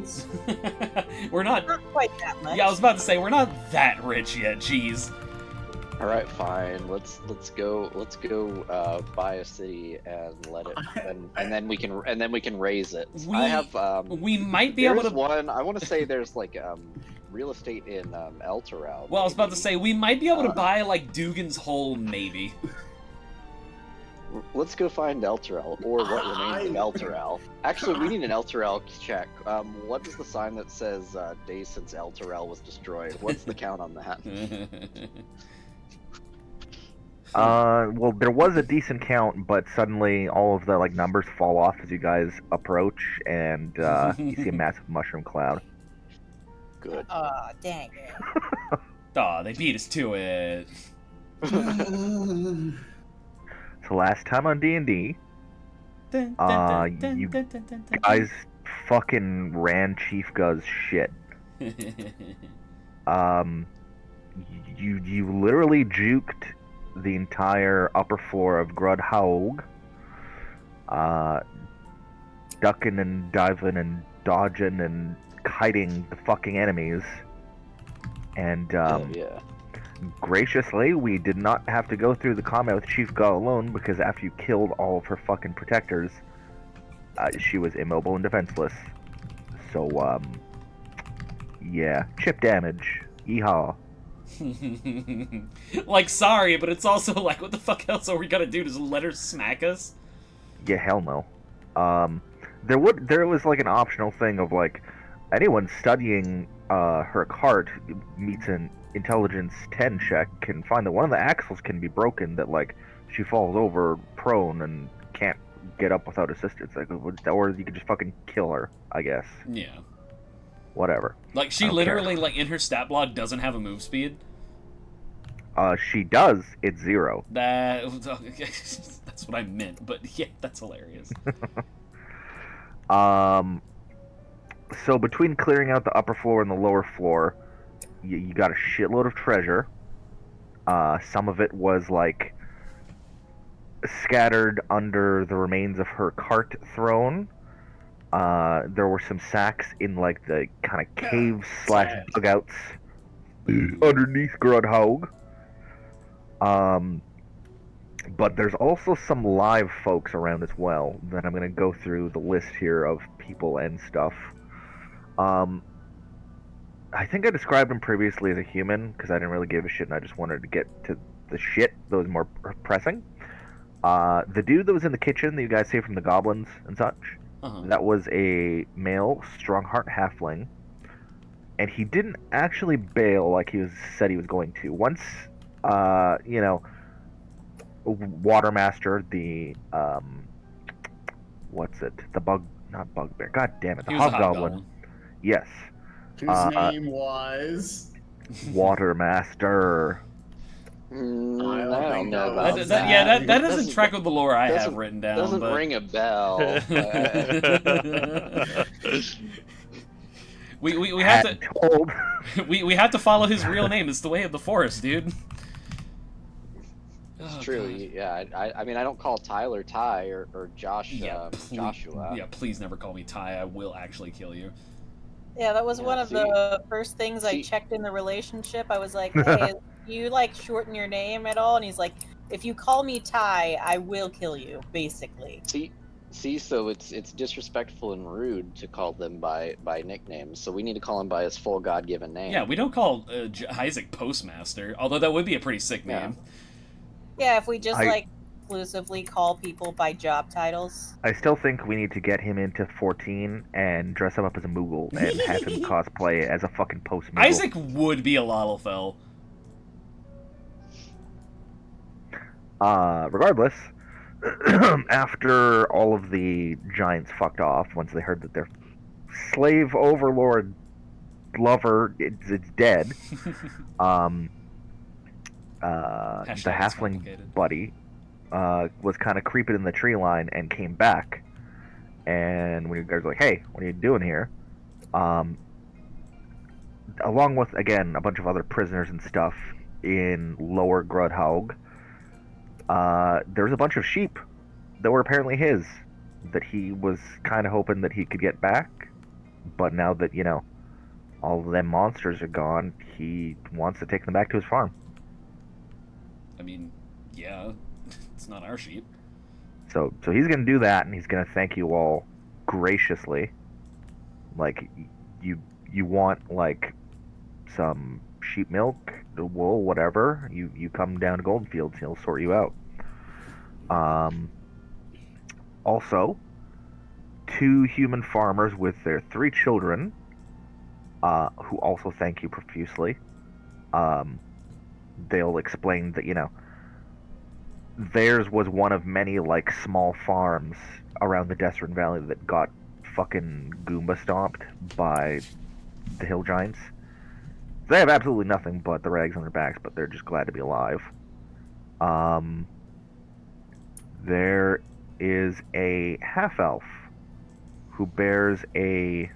millions. We're not... Not quite that much. Yeah, I was about to say, we're not that rich yet, jeez. All right, fine. Let's go buy a city and let it, and then we can raise it. I have we might be able to. One. I want to say there's like real estate in El Terrell. Well, I was about to say we might be able to buy like Dugan's Hole, maybe. Let's go find El Terrell, or what remains of El Terrell. Actually, we need an El Terrell check. What is the sign that says days since El Terrell was destroyed? What's the count on that? Well, there was a decent count, but suddenly all of the like numbers fall off as you guys approach, and you see a massive mushroom cloud. Good. Aw, dang it. Aw, they beat us to it. So last time on D&D, you guys fucking ran Chief Guz's shit. You literally juked the entire upper floor of Grudhaug, ducking and diving and dodging and kiting the fucking enemies, and yeah. graciously, we did not have to go through the combat with Chief Gu alone, because after you killed all of her fucking protectors, she was immobile and defenseless. So, yeah, chip damage. Yeehaw. Like, sorry, but it's also like, what the fuck else are we gonna do? Just let her smack us? Yeah, hell no. There was like an optional thing of like, anyone studying her cart meets an intelligence 10 check can find that one of the axles can be broken, that like she falls over prone and can't get up without assistance, like, or you could just fucking kill her, I guess. Yeah. Whatever. Like, she literally, like, in her stat block doesn't have a move speed? She does. It's 0. That's what I meant, but yeah, that's hilarious. So between clearing out the upper floor and the lower floor, you got a shitload of treasure. Some of it was, like, scattered under the remains of her cart throne. There were some sacks in like the kind of caves / dugouts underneath Grudhaug. But there's also some live folks around as well that I'm gonna go through the list here of people and stuff. I think I described him previously as a human because I didn't really give a shit and I just wanted to get to the shit that was more pressing. The dude that was in the kitchen that you guys see from the goblins and such. That was a male Strongheart halfling, and he didn't actually bail like he said he was going to. Once, you know, Watermaster, the what's it? The not bugbear. God damn it, the hobgoblin. Yes. Whose name was Watermaster. I don't know about that doesn't track with the lore I have written down. Doesn't ring a bell. we have to we have to follow his real name. It's the way of the forest, dude. It's true. God. Yeah. I mean, I don't call Tyler Ty or Josh Joshua. Yeah, please never call me Ty. I will actually kill you. Yeah, that was one of the first things I checked in the relationship. I was like, hey, you like shorten your name at all? And he's like, if you call me Ty, I will kill you, basically. See, so it's disrespectful and rude to call them by nicknames. So we need to call him by his full God-given name. Yeah, we don't call Isaac Postmaster, although that would be a pretty sick name. Yeah, if we just like exclusively call people by job titles. I still think we need to get him into 14 and dress him up as a Moogle and have him cosplay as a fucking post-Moogle. Isaac would be a Lalafell. Regardless, after all of the giants fucked off, once they heard that their slave overlord lover is dead, the halfling buddy was kind of creeping in the tree line and came back. And when you guys were like, hey, what are you doing here? Along with, again, a bunch of other prisoners and stuff in Lower Grudhaug, there was a bunch of sheep that were apparently his, that he was kind of hoping that he could get back. but now that, all of them monsters are gone, he wants to take them back to his farm. I mean, yeah, it's not our sheep. So he's gonna do that, and he's gonna thank you all graciously. Like, you want, like, some sheep milk, the wool, whatever, you come down to Goldenfields, he'll sort you out. Also, 2 human farmers with their 3 children, who also thank you profusely. They'll explain that, theirs was one of many, like, small farms around the Desert Valley that got fucking Goomba stomped by the hill giants. They have absolutely nothing but the rags on their backs, but they're just glad to be alive. There is a half-elf who bears a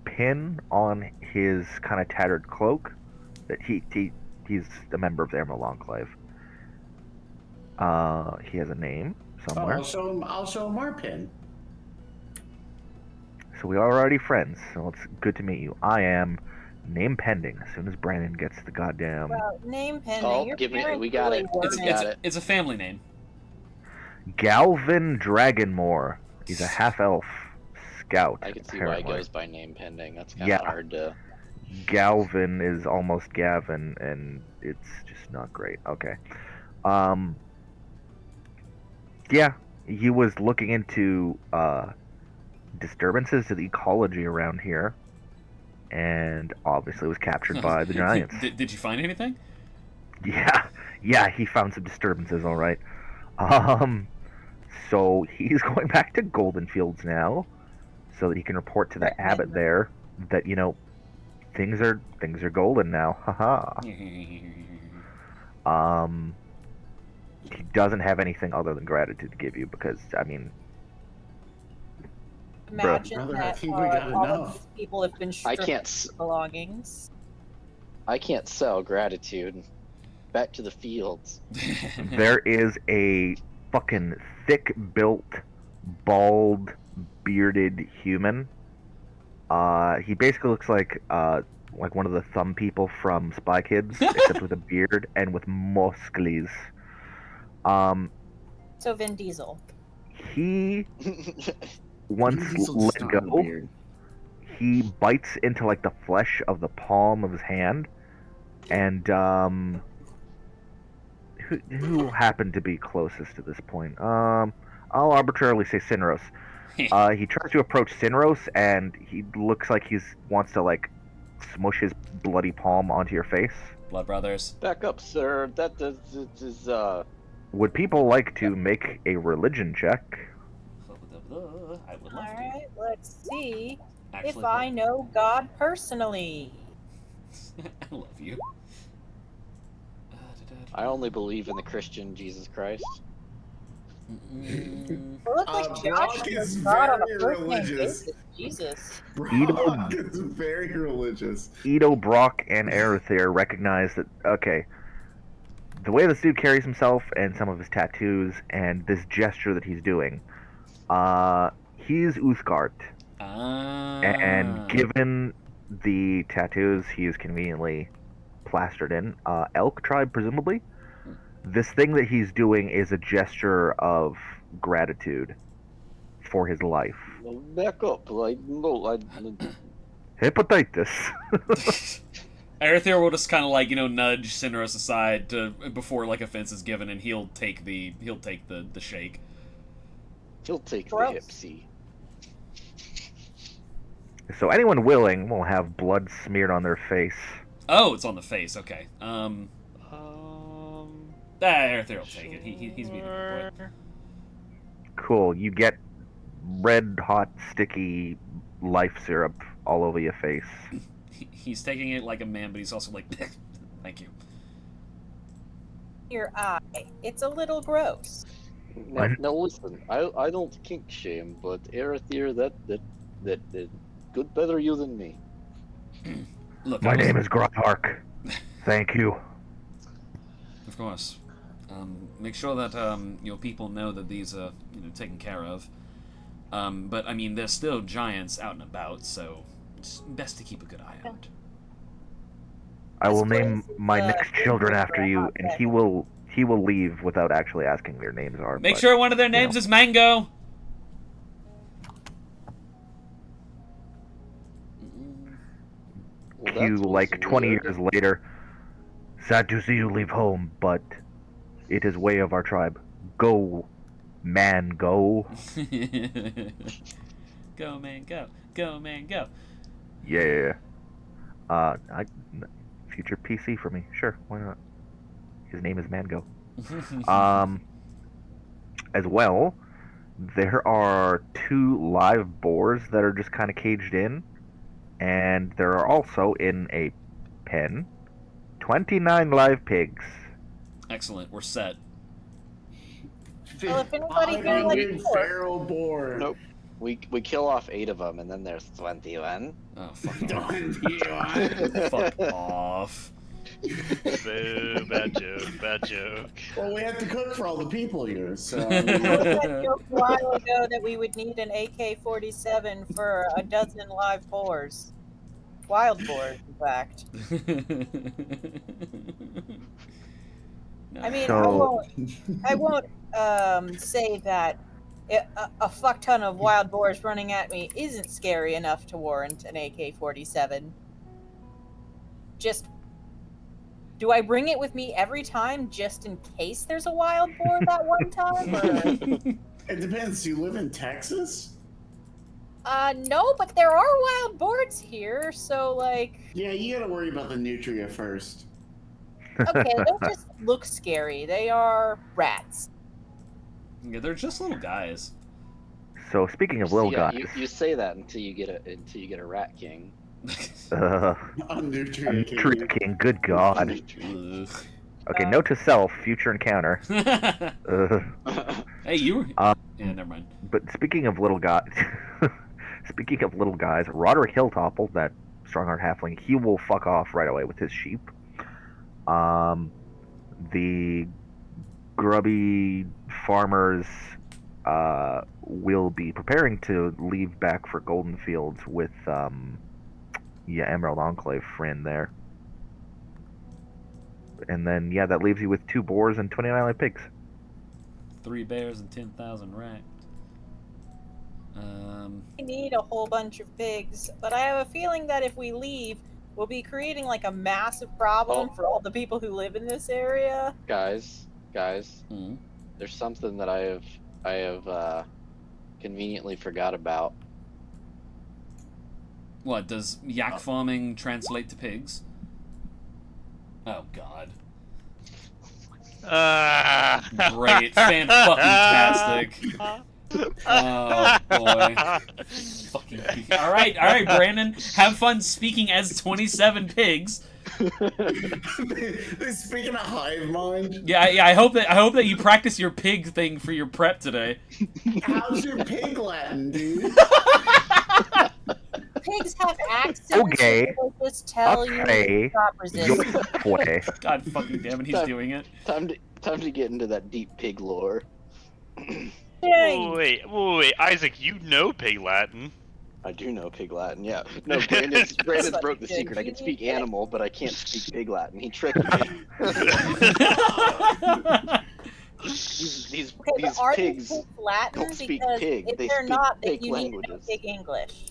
pin on his kind of tattered cloak that he's a member of the Emerald Enclave. He has a name somewhere. I'll show him our pin. So we are already friends, so it's good to meet you. I am name pending. As soon as Brandon gets the goddamn... Well, name pending. Oh, Your give me it. parents We got really it. weren't. It's a family name. Galvin Dragonmore. He's a half-elf scout, I can see apparently. why it goes by name pending. That's kind of Yeah. hard to... Galvin is almost Gavin, and it's just not great. Okay. Yeah, he was looking into disturbances to the ecology around here, and obviously was captured by the giants. Did you find anything? Yeah, he found some disturbances, all right. So he's going back to Goldenfields now, so that he can report to the abbot there that, things are golden now. Haha. He doesn't have anything other than gratitude to give you because, I mean, Imagine Brother, that I think we got all of enough. these people have been stripped of their belongings. I can't sell gratitude. Back to the fields. there is a fucking thick-built, bald, bearded human. He basically looks like one of the thumb people from Spy Kids, except with a beard and with muscles. So Vin Diesel. He once Diesel let does not have a go. beard. He bites into like the flesh of the palm of his hand, and who happened to be closest to this point? I'll arbitrarily say Sinros. He tries to approach Sinros, and he looks like he wants to like smush his bloody palm onto your face. Blood Brothers. Back up, sir. That is Would people like to make a religion check? I would love Alright, let's see to. Actually, if I know God personally. I love you. I only believe in the Christian Jesus Christ. It looks like Brock Josh is knows God on a very first name religious. basis. Jesus. Brock is very religious. Ito, Brock, and Arethyr recognize that, okay, the way this dude carries himself and some of his tattoos and this gesture that he's doing, he's Uthgard. And given the tattoos he is conveniently plastered in, elk tribe, presumably, this thing that he's doing is a gesture of gratitude for his life. No, back up. Hepatitis. Arethyr will just kind of like nudge Sinros aside before like offense is given, and he'll take the shake. He'll take Gross. the hipsy. So anyone willing will have blood smeared on their face. Oh, it's on the face. Okay. Arethyr will take it. He's being a good boy. Cool. You get red hot sticky life syrup all over your face. He's taking it like a man, but he's also like, thank you. Your eye. It's a little gross. Now listen, I don't kink shame, but Arethyr, that good better you than me. Look, My name is Grothark. Thank you. Of course. Make sure that your people know that these are taken care of. But I mean, there's still giants out and about, so it's best to keep a good eye out. I will This name place is, my next children dangerous after for a you, hot and pet. he will leave without actually asking their names are. Make but, sure one of their you names know. is Mango. Well, You that was like 20 weird. years later. Sad to see you leave home, but it is way of our tribe. Go, man, go. Go, man, go. Go, man, go. Yeah. Future PC for me. Sure, why not? His name is Mango. As well, there are 2 live boars that are just kind of caged in, and there are also in a pen 29 live pigs. Excellent. We're set. Well, if anybody here likes 500 pork, feral boar. Nope. We kill off 8 of them, and then there's 21. Oh, fuck off. 21. Fuck off. Boo, bad joke. Well, we have to cook for all the people here, so. I said joke a while ago that we would need an AK-47 for a dozen live boars. Wild boars, in fact. No. I mean, So- I won't say that a fuck ton of wild boars running at me isn't scary enough to warrant an AK-47. Just, do I bring it with me every time just in case there's a wild boar that one time? Or... It depends. Do you live in Texas? No, but there are wild boars here, so like, Yeah, you gotta worry about the nutria first. okay, they don't just look scary. They are rats. Yeah, they're just little guys. So speaking of little Yeah, guys, you say that until you get a rat king. A nutria Tree king. King, good God. Ugh. Okay, note to self, future encounter. Hey, you were. Um, Yeah, never mind. But speaking of little guys, Roderick Hilltopple, that Strongheart halfling, he will fuck off right away with his sheep. The grubby farmers will be preparing to leave back for Golden Fields with Emerald Enclave friend there. And then that leaves you with 2 boars and 29 live pigs. 3 bears and 10,000 rats. We need a whole bunch of pigs, but I have a feeling that if we leave, we'll be creating like a massive problem for all the people who live in this area. Guys, Hmm. there's something that I have conveniently forgot about. What, does yak farming translate to pigs? Oh, God. Great. Fan-fucking-tastic. Oh, boy. Fucking pig. All right, Brandon. Have fun speaking as 27 pigs. Speaking of hive mind, Yeah. I hope that you practice your pig thing for your prep today. how's your pig Latin, dude? Pigs have accents. Okay. So they'll just tell you Okay. to stop resisting. Way. God fucking damn it, he's doing it. Time to get into that deep pig lore. Dang. Wait, Isaac, you know Pig Latin. I do know pig Latin, yeah. No, Brandon's Like, broke the dude, secret. I can you speak need- animal, but I can't speak pig Latin. He tricked me. These Okay, but are pigs they pigs Latin? don't speak Because pig, if they they're speak not, then pig you need to know languages. pig English.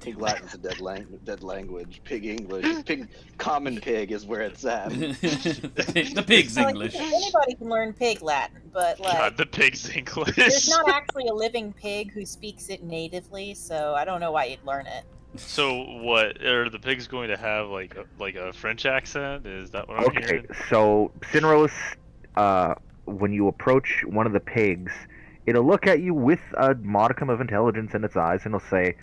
Pig Latin's a dead language. Pig English. Common pig is where it's at. The pig's So, like, English. anybody can learn pig Latin, but like, God, the pig's English. there's not actually a living pig who speaks it natively, so I don't know why you'd learn it. So what are the pigs going to have? Like a French accent? Is that what I'm Okay, hearing? so Sinros, when you approach one of the pigs, it'll look at you with a modicum of intelligence in its eyes, and it'll say,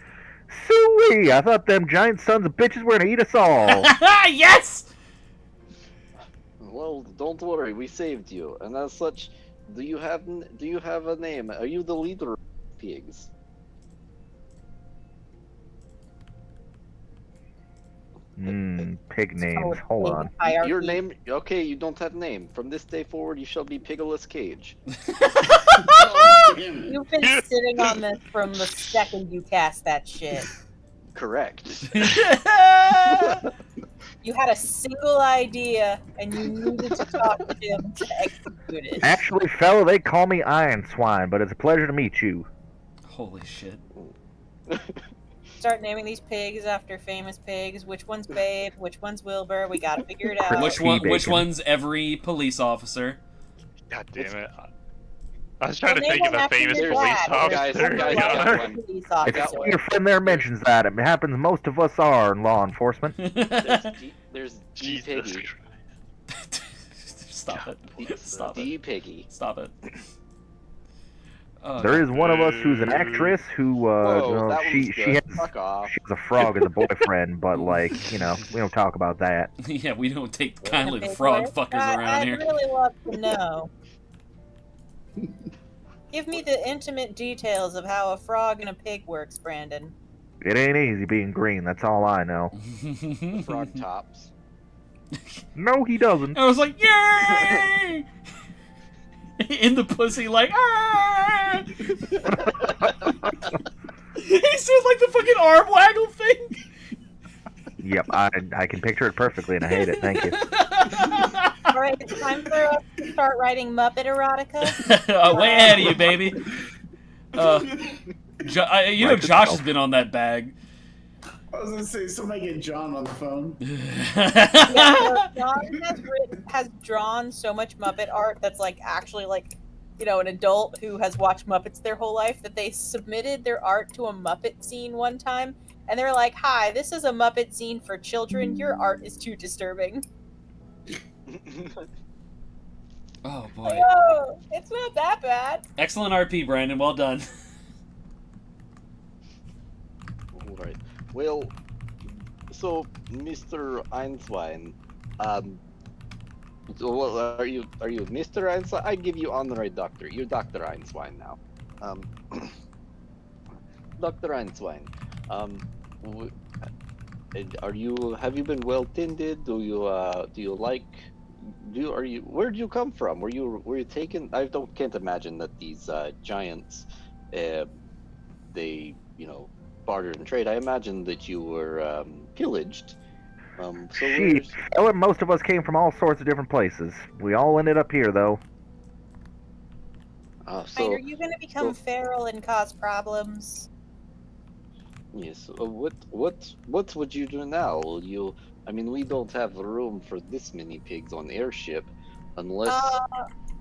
"Sooie! I thought them giant sons of bitches were gonna eat us all." Yes! Well, don't worry, we saved you. And as such, do you have a name? Are you the leader of pigs? Pig names. Hold on. Hierarchy. Your name? Okay, you don't have name. From this day forward, you shall be Pigolus Cage. Damn it. You've been sitting on this from the second you cast that shit. Correct. You had a single idea, and you needed to talk to him to execute it. Actually, fella, they call me Iron Swine, but it's a pleasure to meet you. Holy shit. Start naming these pigs after famous pigs. Which one's Babe? Which one's Wilbur? We gotta figure it out. Which one's every police officer? God damn it. I was trying to Well, think name of a one after famous your police dad. officer. Guys, Yeah. one. Police If officer. your friend there mentions that, it happens most of us are in law enforcement. There's D Jesus Piggy. Christ. Stop it. Stop it. D Piggy. Stop it. Oh, There God. is one of us who's an actress who, Whoa, that she one's good. has Fuck off. she has a frog as a boyfriend, but like, we don't talk about that. Yeah, we don't take Wanna kindly to pay frog for it? fuckers around I'd here. really love to know. Give me the intimate details of how a frog and a pig works, Brandon. It ain't easy being green. That's all I know. Frog tops. No, he doesn't. I was like, yay! In the pussy, like, ah! He said like the fucking arm waggle thing. Yep, I can picture it perfectly, and I hate it. Thank you. All right, it's time for us to start writing Muppet erotica. Way ahead of you, baby. Right, Josh has been on that bag. I was gonna say, somebody get John on the phone. Yeah, so John has drawn so much Muppet art that's like actually like, an adult who has watched Muppets their whole life, that they submitted their art to a Muppet scene one time, and they're like, "Hi, this is a Muppet scene for children. Your art is too disturbing." Oh boy. Like, oh, it's not that bad. Excellent RP, Brandon. Well done. Alright. Well, so Mr. Einswein, so what, are you Mr. Einswein? I give you honorary doctor. You're Dr. Einswein now. Dr. Einswein, have you been well tended? Where did you come from? Were you taken? Can't imagine that these giants, they barter and trade. I imagine that you were pillaged. Sheep. Well, most of us came from all sorts of different places. We all ended up here, though. Fine, are you going to become feral and cause problems? Yes. What would you do now? We don't have room for this many pigs on airship, unless.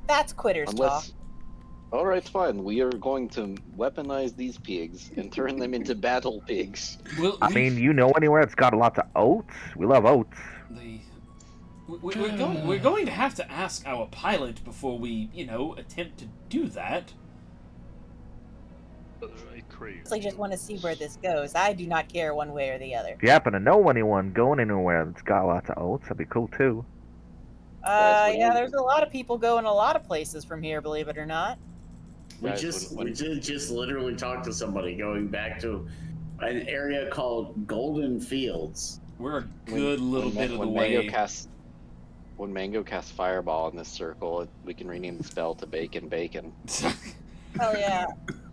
That's quitters talk. All right, fine. We are going to weaponize these pigs and turn them into battle pigs. You know anywhere that's got lots of oats? We love oats. We're going to have to ask our pilot before we, attempt to do that. I just want to see where this goes. I do not care one way or the other. If you happen to know anyone going anywhere that's got lots of oats, that'd be cool too. There's a lot of people going a lot of places from here, believe it or not. We did just literally talk to somebody going back to an area called Golden Fields. We're a good little bit of the way. When Mango casts Fireball in this circle, we can rename the spell to Bacon Bacon. Hell yeah.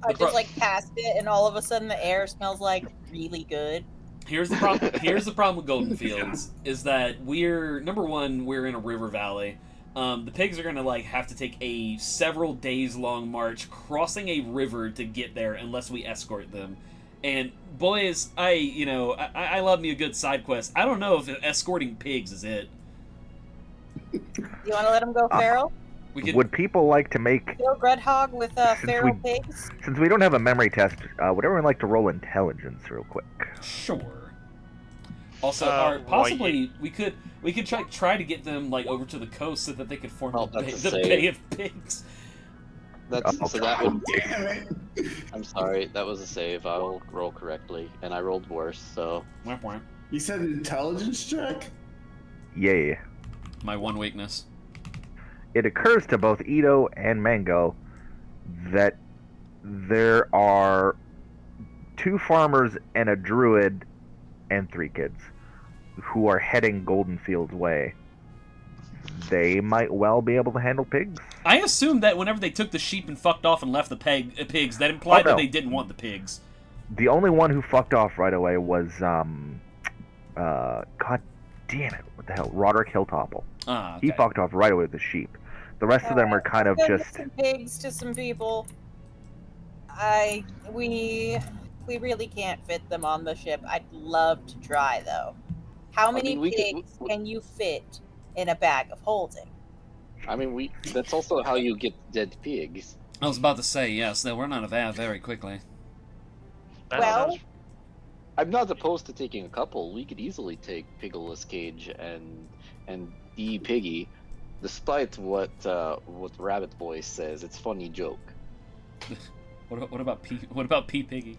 I just cast it, and all of a sudden the air smells like really good. Here's the problem. Here's the problem with Golden Fields is that we're in a river valley. The pigs are gonna have to take a several days long march crossing a river to get there unless we escort them. And boys, I love me a good side quest. I don't know if escorting pigs is it. You want to let them go feral? Would people like to make Kill Grudhog with feral pigs? Since we don't have a memory test, would everyone like to roll intelligence real quick? Sure. Also, possibly we could try to get them over to the coast so that they could form the Bay of Pigs. That would. Damn it! I'm sorry, that was a save. I'll roll correctly, and I rolled worse. So. Whamp whamp. You said an intelligence check? Yeah. My one weakness. It occurs to both Ito and Mango that there are 2 farmers and a druid and 3 kids who are heading Golden Fields way. They might well be able to handle pigs. I assumed that whenever they took the sheep and fucked off and left the pigs, that implied that they didn't want the pigs. The only one who fucked off right away was God damn it, what the hell, Roderick Hilltopple. Ah, okay. He fucked off right away with the sheep. The rest of them are kind of just some pigs to some people. We really can't fit them on the ship. I'd love to try though. How many pigs can you fit in a bag of holding? I mean, that's also how you get dead pigs. I was about to say, yes, they run out of air very quickly. Well, I'm not opposed to taking a couple. We could easily take Piggleless Cage and D Piggy, despite what Rabbit Boy says. It's funny joke. What about P Piggy?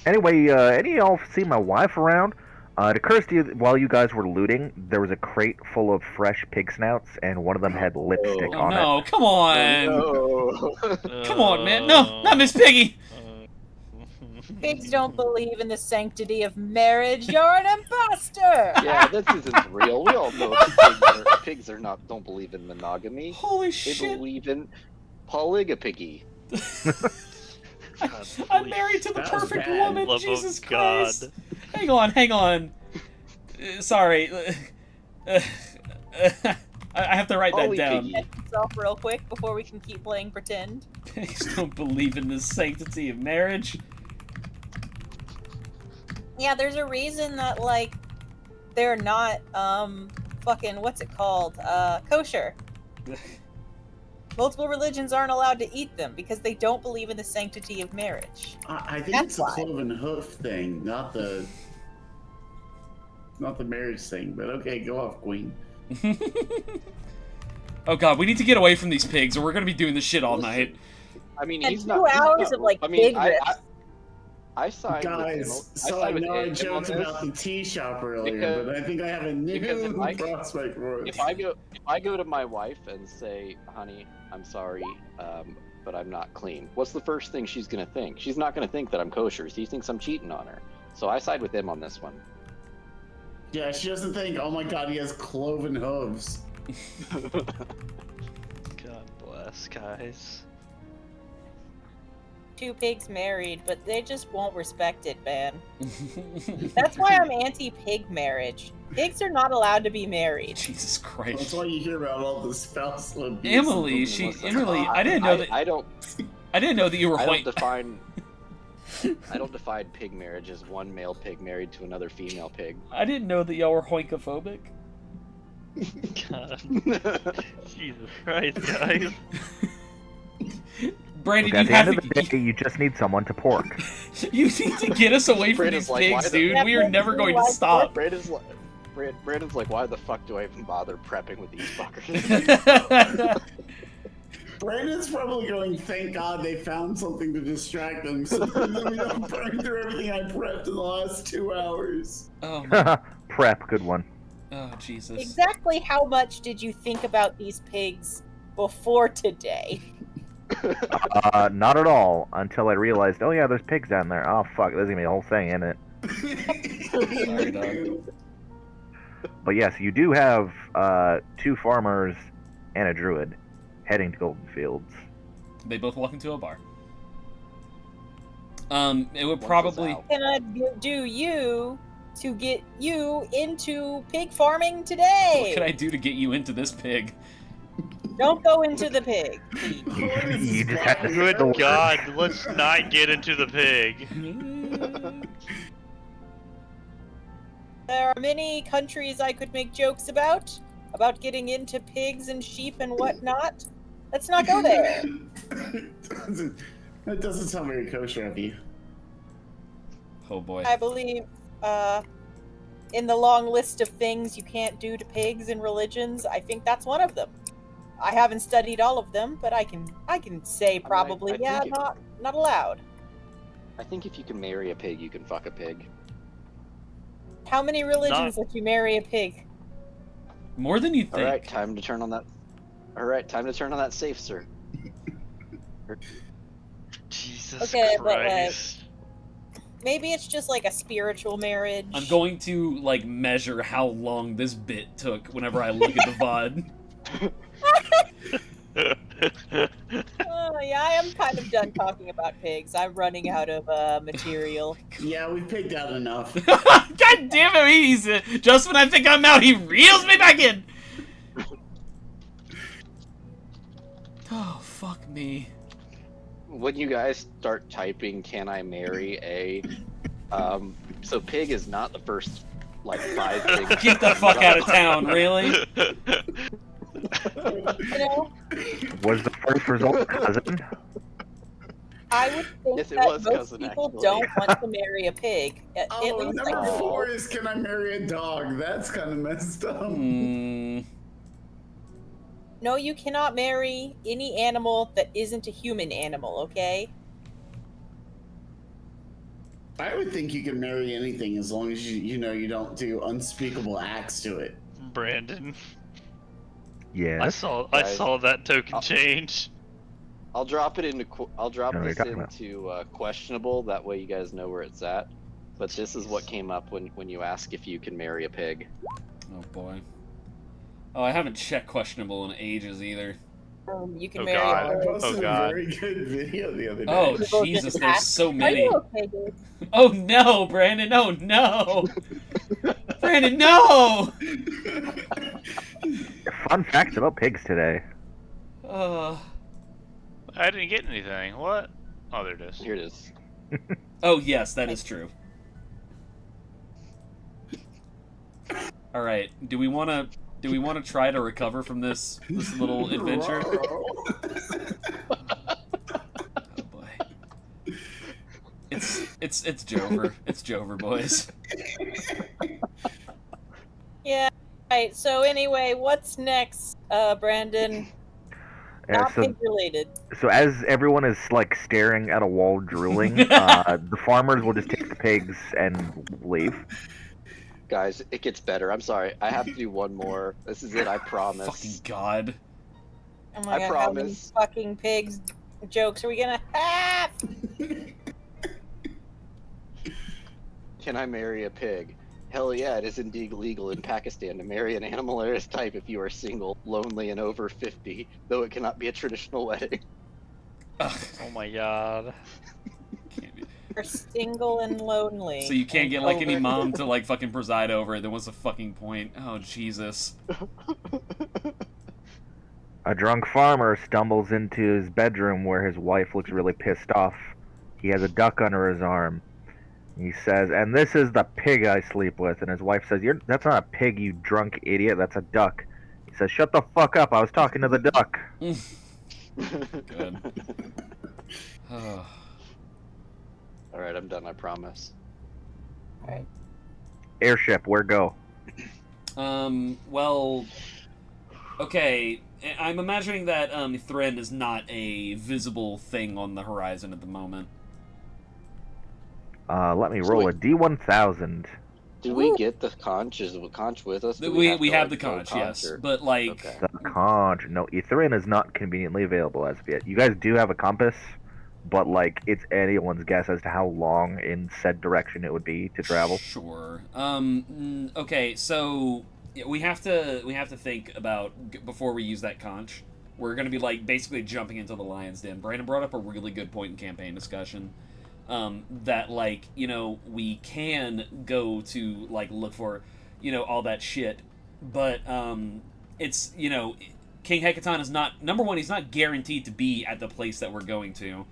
Anyway, any of y'all see my wife around? It occurs to you that while you guys were looting, there was a crate full of fresh pig snouts, and one of them had lipstick on it. No, come on! Oh, no. Come on, man! No, not Miss Piggy! pigs don't believe in the sanctity of marriage. You're an imposter. Yeah, this isn't real. We all know that pigs don't believe in monogamy. Holy They shit! believe in polygamy. I'm married to the That was perfect bad. woman. Love Jesus of God. Christ! Hang on. Sorry. I have to write that down. Polypiggy. Yourself real quick before we can keep playing pretend. Pigs don't believe in the sanctity of marriage. Yeah, there's a reason that like they're not fucking what's it called? Kosher. Multiple religions aren't allowed to eat them because they don't believe in the sanctity of marriage. I think That's it's a why. cloven hoof thing, not the marriage thing. But okay, go off, Queen. Oh god, we need to get away from these pigs, or we're gonna be doing this shit all night. I mean, And he's 2 not. he's hours not- of like I mean, pig I rips. Guys, side with him. so I side with know I him on joked this. about the tea shop earlier, Because- but I think I have a because new if I- prospect for it. If I go to my wife and say, "Honey, I'm sorry, but I'm not clean," what's the first thing she's gonna think? She's not gonna think that I'm kosher. She thinks I'm cheating on her. So I side with him on this one. Yeah, she doesn't think, oh my god, he has cloven hooves. God bless, guys. 2 pigs married, but they just won't respect it, man. That's why I'm anti-pig marriage. Pigs are not allowed to be married. Jesus That's Christ. why you hear about all the spousal abuse. Emily, I didn't know that. I don't I didn't know that you were I don't white. define. I don't define pig marriage as one male pig married to another female pig. I didn't know that y'all were hoinkophobic. God. Jesus Christ, guys. Brandon, Look, at you the end have of the day, you just need someone to pork. you need to get us away from Brandon's these like, why pigs, the- dude. We are never going to stop. Brandon's like, why the fuck do I even bother prepping with these fuckers? Brandon's probably going, thank God they found something to distract them so then we don't burn through everything I prepped in the last 2 hours. Oh, my, Prep, good one. oh, Jesus. Exactly how much did you think about these pigs before today? Not at all, until I realized, oh yeah, there's pigs down there. Oh fuck, there's gonna be a whole thing in it. Sorry, dog. But yes, you do have 2 farmers and a druid heading to Golden Fields. They both walk into a bar. It would Once probably. it's out. Can I do you to get you into pig farming today? What can I do to get you into this pig? Don't go into the pig. You just have to Good store. God, let's not get into the pig. There are many countries I could make jokes about getting into pigs and sheep and whatnot. Let's not go there. That doesn't sound very kosher of you. Oh boy. I believe in the long list of things you can't do to pigs and religions, I think that's one of them. I haven't studied all of them, but I can say probably I yeah, think not allowed. I think if you can marry a pig, you can fuck a pig. How many religions let you marry a pig? More than you think. All right, time to turn on that. All right, time to turn on that safe, sir. Jesus Okay, but, Christ. Maybe it's just like a spiritual marriage. I'm going to like measure how long this bit took whenever I look at the VOD. I'm kind of done talking about pigs. I'm running out of material. Yeah, we picked out enough. God damn it, he's just when I think I'm out, he reels me back in. Oh, fuck me. When you guys start typing, can I marry a? So pig is not the first, like 5 things. Get the fuck out of town, really? You know, Was the first result cousin? I would think Yes, it that was most cousin, people actually. don't want to marry a pig. At Oh, least number like, 4 is can I marry a dog? That's kind of messed up. no, you cannot marry any animal that isn't a human animal. Okay. I would think you can marry anything as long as you don't do unspeakable acts to it. Brandon, I Yes. saw Guys, that token change. I'll drop it into. I'll drop No, you're this talking about- into questionable. That way you guys know where it's at. But this is what came up when you ask if you can marry a pig. Oh, boy. Oh, I haven't checked questionable in ages, either. You can Oh, marry God. a I bird. posted God. a very good video the other day. Oh, People Jesus, just there's ask, so Are many. you okay, dude? Oh, no, Brandon, oh, no! Brandon, no! Fun facts about pigs today. I didn't get anything. What? Oh, there it is. Here it is. Oh, yes, that is true. Alright, do we want to try to recover from this little adventure? Oh, boy. It's Jover. It's Jover, boys. Yeah. Right. So anyway, what's next, Brandon? Not pig related. So as everyone is like staring at a wall drooling, the farmers will just take the pigs and leave. Guys, it gets better. I'm sorry. I have to do one more. This is it. I promise. Fucking God. Oh my I God, how many promise. fucking pigs jokes are we gonna have? Can I marry a pig? Hell yeah, it is indeed legal in Pakistan to marry an animal of this type if you are single, lonely, and over 50, though it cannot be a traditional wedding. Ugh. Oh my god. We're single and lonely. So you can't and get like any over- mom to like fucking preside over it. Then what's the fucking point? Oh, Jesus. A drunk farmer stumbles into his bedroom where his wife looks really pissed off. He has a duck under his arm. He says, "And this is the pig I sleep with." And his wife says, "That's not a pig, you drunk idiot. That's a duck." He says, "Shut the fuck up. I was talking to the duck." Good. Oh. Alright, I'm done, I promise. Alright. Airship, where go? Well, okay. I'm imagining that Thren is not a visible thing on the horizon at the moment. Let me So roll wait. a D1000. Did we get the conch? Is the conch with us? Do We to, have the like, go conch, yes, or- but like, Okay. The conch. No, Ethrin is not conveniently available as of yet. You guys do have a compass, but like it's anyone's guess as to how long in said direction it would be to travel. Sure. Okay, so we have to think about before we use that conch. We're gonna be like basically jumping into the lion's den. Brandon brought up a really good point in campaign discussion. That like, you know, we can go to like look for, you know, all that shit, but it's, you know, King Hecaton is not, number one, he's not guaranteed to be at the place that we're going to.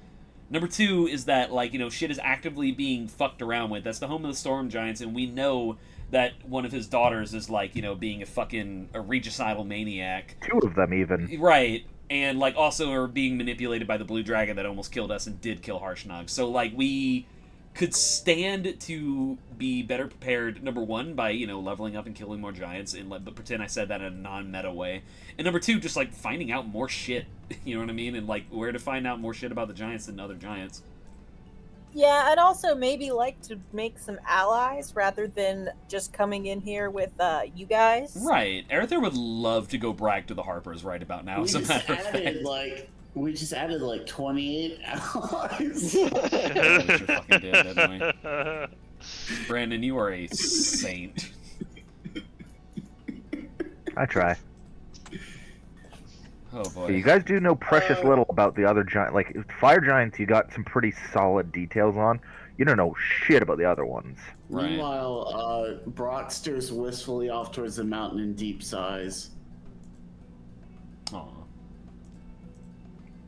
Number two is that, like, you know, shit is actively being fucked around with. That's the home of the Storm Giants, and we know that one of his daughters is, like, you know, being a regicidal maniac. 2 of them even. Right, and, like, also are being manipulated by the Blue Dragon that almost killed us and did kill Harshnag. So, like, we could stand to be better prepared, number one, by, you know, leveling up and killing more giants, and but pretend I said that in a non-meta way. And number two, just, like, finding out more shit, you know what I mean? And, like, where to find out more shit about the giants than other giants. Yeah, I'd also maybe like to make some allies rather than just coming in here with you guys. Right. Arethyr would love to go brag to the Harpers right about now, as a matter of fact. We just added like 28 allies. We sure fucking did, didn't we? Brandon, you are a saint. I try. Oh So boy. you guys do know precious little about the other giant. Like fire giants, you got some pretty solid details on. You don't know shit about the other ones. Right. Meanwhile, Brock stares wistfully off towards the mountain in deep sighs. Aw.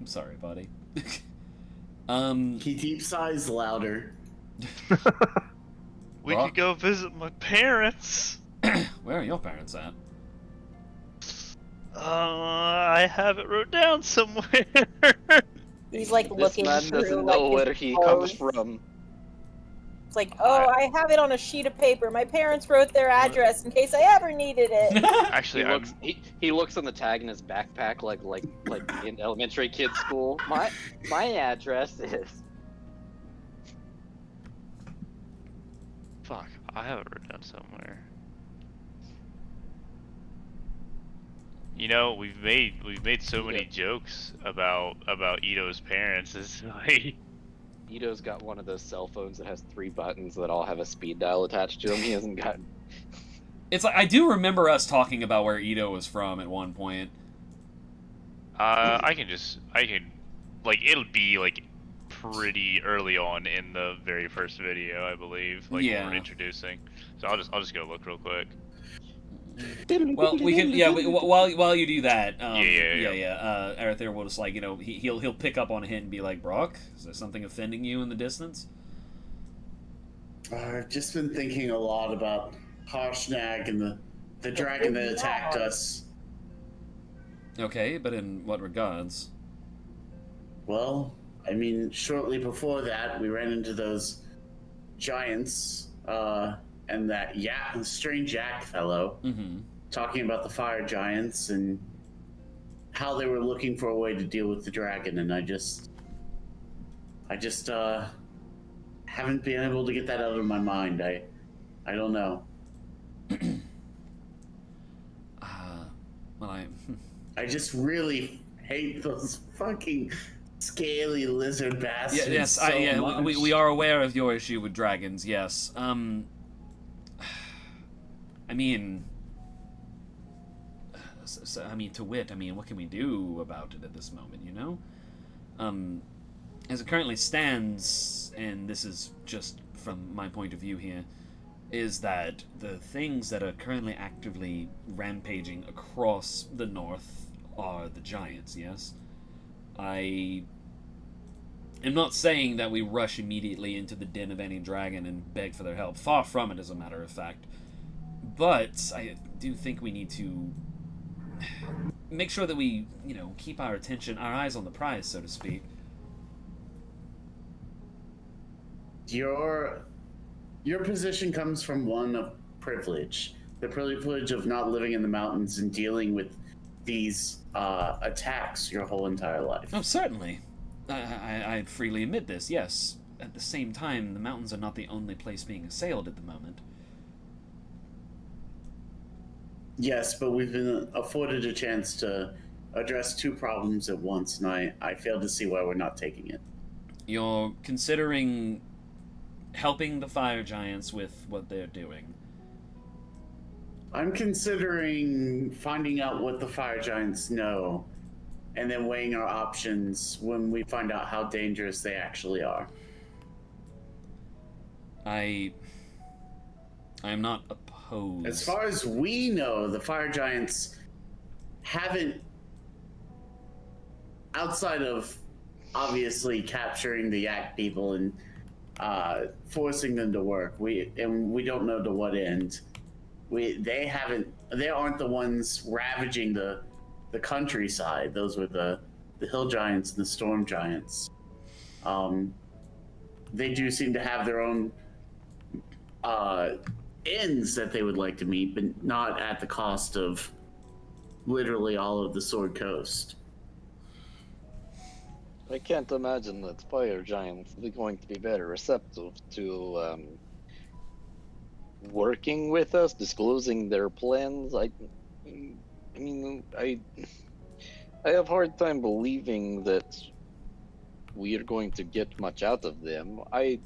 I'm sorry, buddy. He deep sighs louder. We Brock? could go visit my parents. Where are your parents at? I have it wrote down somewhere. He's like This looking man through doesn't like know his where he comes clothes. from. It's like, oh, I have it on a sheet of paper. My parents wrote their address in case I ever needed it. Actually, He looks on the tag in his backpack like in elementary kid school. My address is. fuck. I have it written down somewhere. You know, we've made so many jokes about Ito's parents. It's like Ito's got one of those cell phones that has 3 buttons that all have a speed dial attached to them. He hasn't got. It's like I do remember us talking about where Ito was from at one point. I can like it'll be like pretty early on in the very first video, I believe. Like Yeah. when we're introducing. So I'll just go look real quick. Well, we can. Yeah. While you do that, Yeah. Arethyr will just like he'll pick up on a hint and be like, Brock, is there something offending you in the distance? I've just been thinking a lot about Harshnag and the dragon that attacked us. Okay, but in what regards? Well, I mean, shortly before that, we ran into those giants, and that strange yak fellow, Mm-hmm. talking about the fire giants and how they were looking for a way to deal with the dragon, and I just haven't been able to get that out of my mind. I don't know. Well, I just really hate those fucking scaly lizard bastards. yes, so much. we are aware of your issue with dragons. Yes. I mean, to wit, what can we do about it at this moment? You know, as it currently stands, and this is just from my point of view here, is that the things that are currently actively rampaging across the north are the giants. Yes, I am not saying that we rush immediately into the den of any dragon and beg for their help. Far from it, as a matter of fact. But I do think we need to make sure that we, keep our eyes on the prize, so to speak. Your position comes from one of privilege. The privilege of not living in the mountains and dealing with these attacks your whole entire life. Oh, certainly. I freely admit this, yes. At the same time, the mountains are not the only place being assailed at the moment. Yes, but we've been afforded a chance to address 2 problems at once, and I fail to see why we're not taking it. You're considering helping the fire giants with what they're doing. I'm considering finding out what the fire giants know, and then weighing our options when we find out how dangerous they actually are. I am not opposed. As far as we know, the fire giants haven't, outside of obviously capturing the yak people and forcing them to work, we don't know to what end. They aren't the ones ravaging the countryside. Those were the hill giants and the storm giants. They do seem to have their own ends that they would like to meet, but not at the cost of literally all of the Sword Coast. I can't imagine that fire giants are going to be very receptive to working with us, disclosing their plans. I have a hard time believing that we are going to get much out of them. I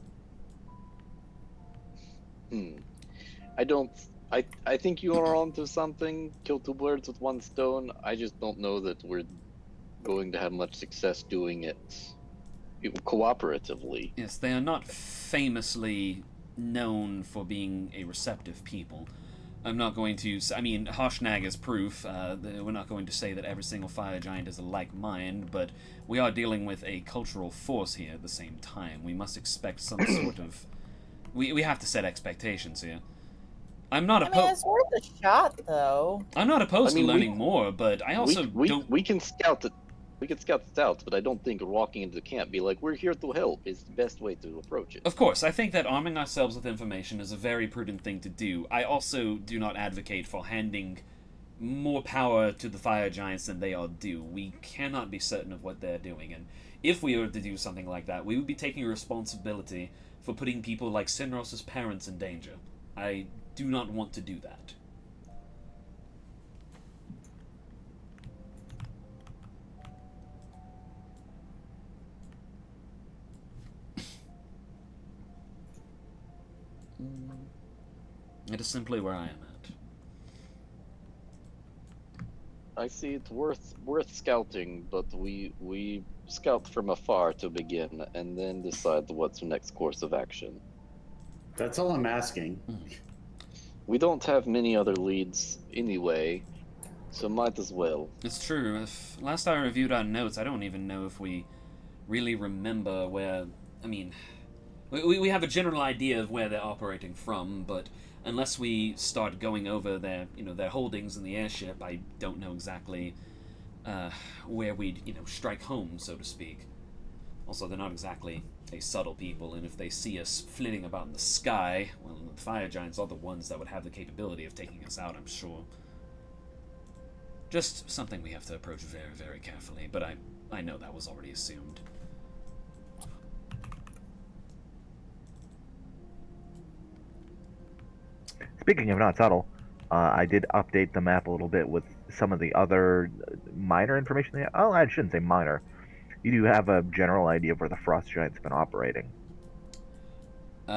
think you are onto something. Kill 2 birds with 1 stone. I just don't know that we're going to have much success doing it cooperatively. Yes, they are not famously known for being a receptive people. I'm not going to. I mean, Harshnag is proof. We're not going to say that every single fire giant is a like mind, but we are dealing with a cultural force here at the same time. We must expect some sort of. We have to set expectations here. I'm not I mean, opposed. it's worth a shot, though. I'm not opposed I mean, to learning more, but I also don't. We can scout the. We can scout the scouts, but I don't think walking into the camp be like, we're here to help is the best way to approach it. Of course, I think that arming ourselves with information is a very prudent thing to do. I also do not advocate for handing more power to the fire giants than they are due. We cannot be certain of what they're doing, and if we were to do something like that, we would be taking responsibility for putting people like Sinros's parents in danger. I do not want to do that. It is simply where I am at. I see it's worth scouting, but we scout from afar to begin, and then decide what's the next course of action. That's all I'm asking. We don't have many other leads anyway, so might as well. It's true. If last I reviewed our notes, I don't even know if we really remember where. I mean, we have a general idea of where they're operating from, but unless we start going over their their holdings in the airship, I don't know exactly where we'd strike home, so to speak. Also, they're not exactly a subtle people, and if they see us flitting about in the sky, well, the fire giants are the ones that would have the capability of taking us out, I'm sure. Just something we have to approach very, very carefully, but I know that was already assumed. Speaking of not subtle, I did update the map a little bit with some of the other minor information. Oh, I shouldn't say minor. You do have a general idea of where the frost giants have been operating. Hey.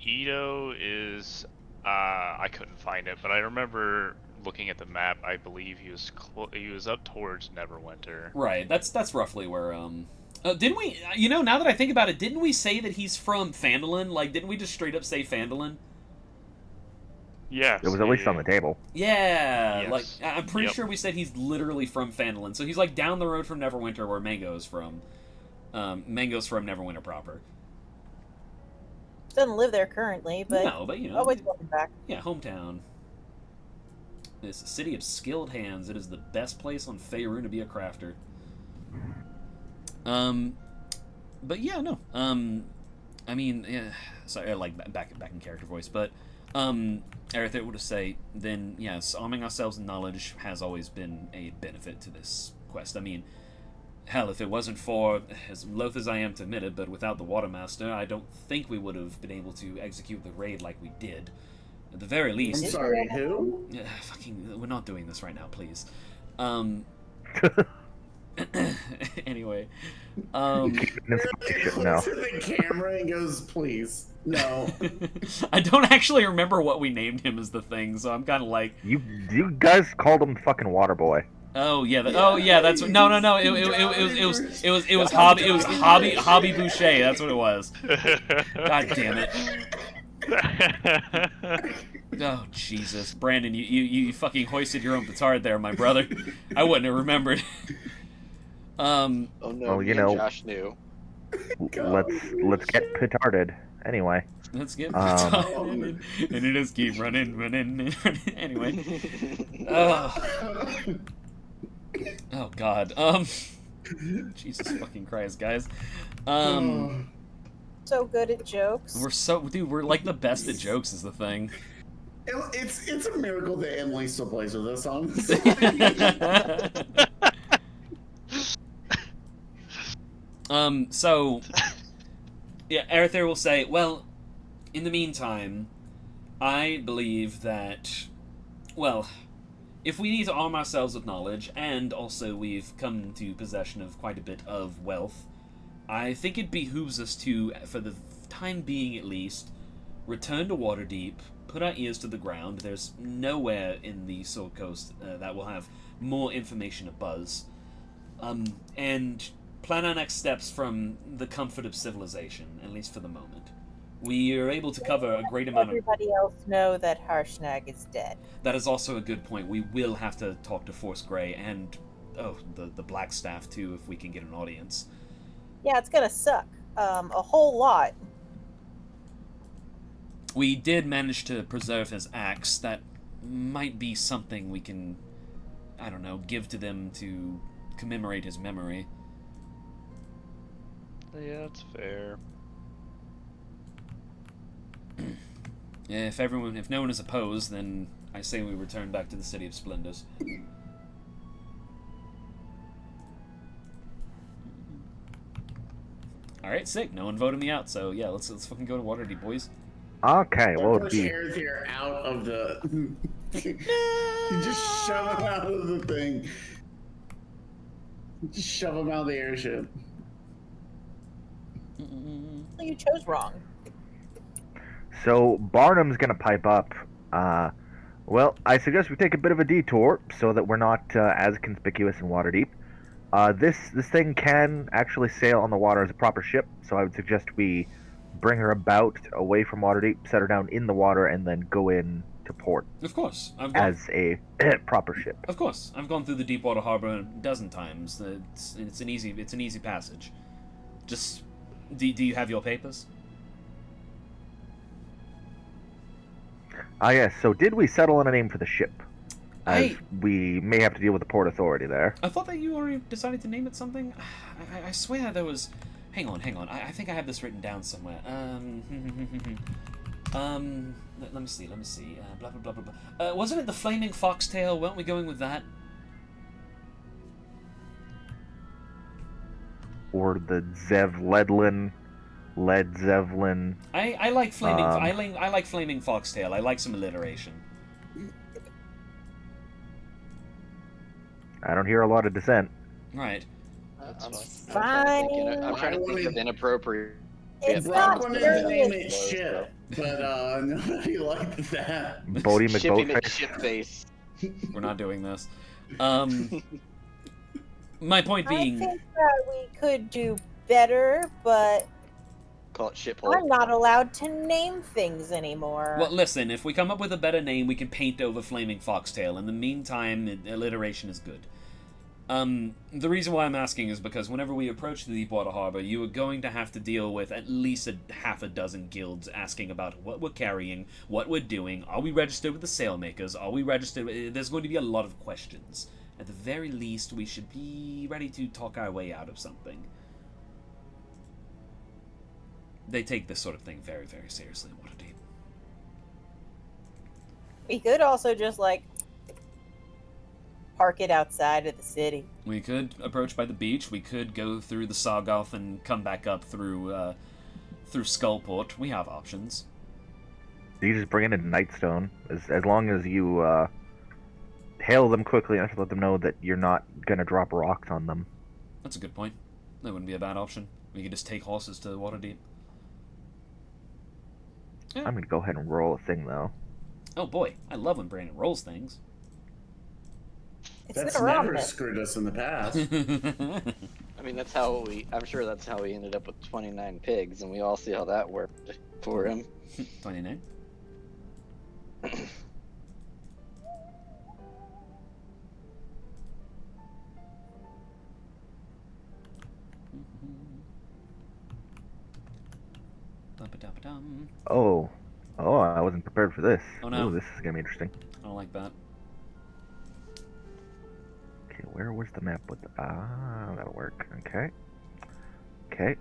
Ito is. I couldn't find it, but I remember looking at the map. I believe he was up towards Neverwinter. Right. That's roughly where. Didn't we? Now that I think about it, didn't we say that he's from Phandalin? Like, didn't we just straight up say Phandalin? Yes. It was at least on the table. Yeah, Yes. like I'm pretty sure we said he's literally from Phandalin, so he's like down the road from Neverwinter, where Mango's from. Mango's from Neverwinter proper. Doesn't live there currently, but No, but always welcome back. Yeah, hometown. It's a city of skilled hands. It is the best place on Faerun to be a crafter. But yeah, no. I mean, yeah, sorry, like back in character voice, but Aerith would say, then yes, arming ourselves in knowledge has always been a benefit to this quest. I mean, hell, if it wasn't for, as loath as I am to admit it, but without the Watermaster, I don't think we would have been able to execute the raid like we did. At the very least. I'm sorry, who? We're not doing this right now, please. Anyway, No. looks at the camera and goes, "Please, no." I don't actually remember what we named him as the thing, so I'm kind of like, You guys called him fucking Waterboy. oh yeah, that's no. It was Hobby Boucher. That's what it was. God damn it. Oh Jesus, Brandon, you fucking hoisted your own petard there, my brother. I wouldn't have remembered. Oh no, Well, me and Josh knew. Let's get petarded. Anyway. Let's get petarded, and it just keep running. Anyway. Oh God. Jesus fucking Christ, guys. So good at jokes. We're like the best at jokes is the thing. It's a miracle that Emily still plays with us, honestly. So, yeah, Aerith will say, well, in the meantime, I believe that, well, if we need to arm ourselves with knowledge, and also we've come to possession of quite a bit of wealth, I think it behooves us to, for the time being at least, return to Waterdeep, put our ears to the ground. There's nowhere in the Sword Coast that will have more information abuzz. And plan our next steps from the comfort of civilization, at least for the moment. We are able to cover a great amount of... Everybody else know that Harshnag is dead. That is also a good point. We will have to talk to Force Grey and, the Black Staff, too, if we can get an audience. Yeah, it's gonna suck. A whole lot. We did manage to preserve his axe. That might be something we can, I don't know, give to them to commemorate his memory. Yeah, that's fair. If no one is opposed, then I say we return back to the City of Splendors. Alright, sick. No one voted me out, so yeah, let's fucking go to Waterdeep, boys. Okay, well, push Aerithir out of the... You just shove him out of the thing. Just shove him out of the airship. You chose wrong. so Barnum's gonna pipe up. Well, I suggest we take a bit of a detour so that we're not as conspicuous in Waterdeep. This thing can actually sail on the water as a proper ship, so I would suggest we bring her about away from Waterdeep, set her down in the water, and then go in to port Of course. as a proper ship. Of course. I've gone through the Deepwater Harbor a dozen times. It's an easy passage. Just do you have your papers? Yes, so did we settle on a name for the ship? As we may have to deal with the port authority there. I thought that you already decided to name it something. I swear there was... Hang on. I think I have this written down somewhere. Let me see. Blah, blah, blah, blah, blah. Wasn't it the Flaming Foxtail? Weren't we going with that? Or the Zevledlin, Led Zeppelin. I like Flaming... I like Flaming Foxtail. I like some alliteration. I don't hear a lot of dissent. Right. I'm Fine. trying to think of inappropriate. It's Brock not wanted to name it serious. ship, but nobody liked that. Bodie Shipping McBoatface. ship face. We're not doing this. My point I being... think that we could do better, but Call it ship hole. I'm not allowed to name things anymore. Well, listen, if we come up with a better name, we can paint over Flaming Foxtail. In the meantime, alliteration is good. The reason why I'm asking is because whenever we approach the Deepwater Harbor, you are going to have to deal with at least half a dozen guilds asking about what we're carrying, what we're doing, are we registered with the sailmakers, are we registered... There's going to be a lot of questions. At the very least, we should be ready to talk our way out of something. They take this sort of thing very, very seriously in Waterdeep. We could also just, park it outside of the city. We could approach by the beach. We could go through the Sargoth and come back up through Skullport. We have options. You just bring it into Nightstone. As long as you hail them quickly enough to let them know that you're not going to drop rocks on them. That's a good point. That wouldn't be a bad option. We could just take horses to Waterdeep. Yeah. I'm going to go ahead and roll a thing, though. Oh boy, I love when Brandon rolls things. It's That's been around never it. screwed us in the past. I mean, I'm sure that's how we ended up with 29 pigs, and we all see how that worked for him. 29. Ba-ba-da-ba-dum. Oh, I wasn't prepared for this. Oh, no. Ooh, this is going to be interesting. I don't like that. Okay, where was the map with the... that'll work. Okay. Okay,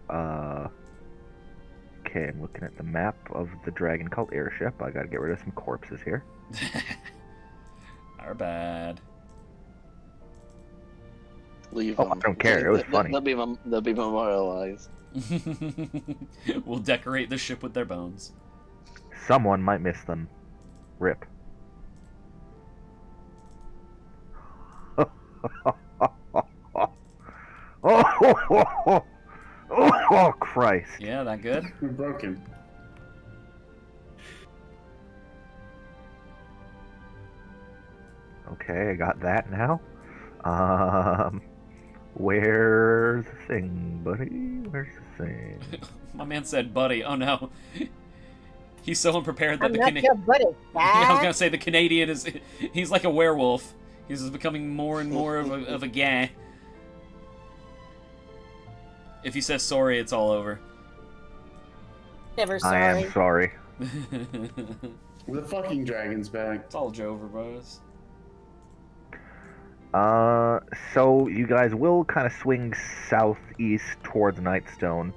Okay, I'm looking at the map of the Dragon Cult airship. I gotta get rid of some corpses here. Our bad. Leave Oh, them. I don't care. It was funny. They'll be memorialized. We'll decorate the ship with their bones. Someone might miss them. Rip. Oh, Christ. Yeah, that good? We're broken. Okay, I got that now. Where's the thing, buddy? Where's the thing? My man said, "Buddy." Oh no, he's so unprepared that I'm the not your buddy. Yeah, I was Dad. gonna say the Canadian is—he's like a werewolf. He's just becoming more and more of a guy. If he says sorry, it's all over. Never I sorry. am sorry. The fucking dragon's back. It's all Jover, bros. So you guys will kind of swing southeast towards Nightstone.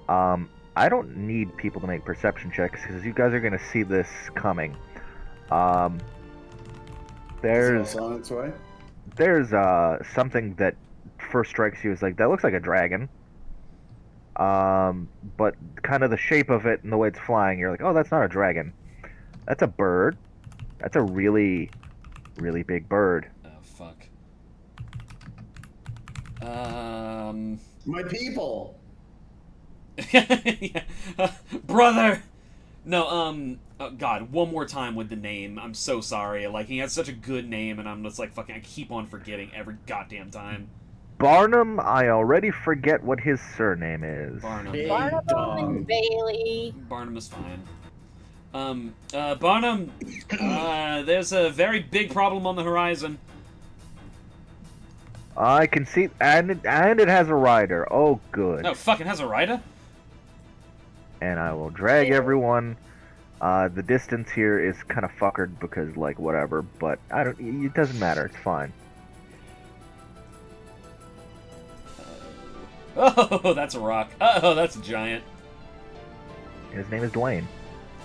I don't need people to make perception checks because you guys are gonna see this coming. There's Is it on its way? something that first strikes you as like that looks like a dragon. But kind of the shape of it and the way it's flying, you're like, oh, that's not a dragon. That's a bird. That's a really, really big bird. Oh fuck. My people. Yeah. Brother. No. Oh, God, one more time with the name. I'm so sorry. Like he has such a good name, and I'm just like fucking. I keep on forgetting every goddamn time. Barnum, I already forget what his surname is. Barnum. Big Barnum dog. and Bailey. Barnum is fine. Barnum, there's a very big problem on the horizon. I can see, and it has a rider. Oh, good. No, fucking has a rider? And I will drag everyone. The distance here is kind of fuckered because, like, whatever. But I don't. It doesn't matter. It's fine. Oh, that's a rock. Oh, that's a giant. His name is Dwayne.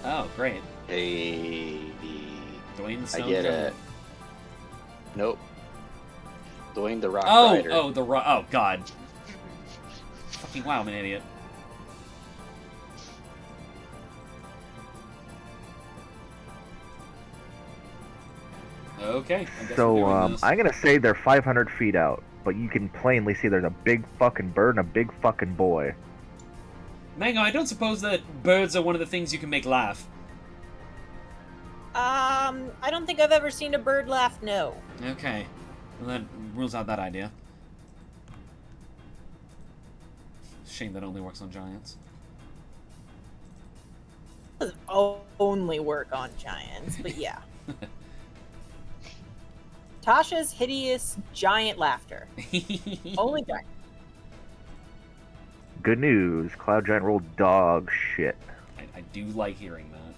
Oh, great. Hey, Dwayne the I Stone get Giant. it. Nope. Dwayne the Rock Oh, Rider. oh, the rock. Oh, God. Fucking wow, I'm an idiot. Okay. I guess we're So doing this. I'm gonna say they're 500 feet out, but you can plainly see there's a big fucking bird and a big fucking boy. Mango, I don't suppose that birds are one of the things you can make laugh. I don't think I've ever seen a bird laugh. No. Okay. Well, that rules out that idea. Shame that only works on giants. Doesn't only work on giants, but yeah. Tasha's hideous giant laughter. Only giant. Good news, Cloud Giant rolled dog shit. I do like hearing that.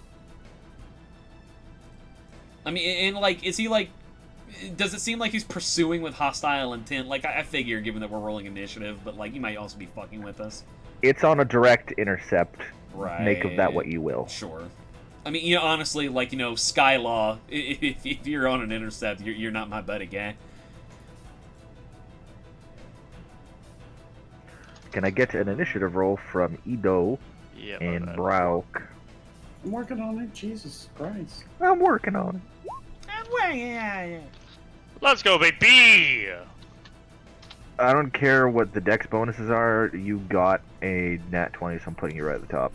I mean, and like, is he like... Does it seem like he's pursuing with hostile intent? Like, I figure, given that we're rolling initiative, but like, he might also be fucking with us. It's on a direct intercept. Right. Make of that what you will. Sure. I mean, you know, honestly, like, you know, Sky Law, if you're on an intercept, you're not my buddy, guy. Can I get an initiative roll from Edo Yeah. and my bad. Brauk? I'm working on it. Jesus Christ. I'm working on it. Let's go, baby! I don't care what the dex bonuses are, you got a nat 20, so I'm putting you right at the top.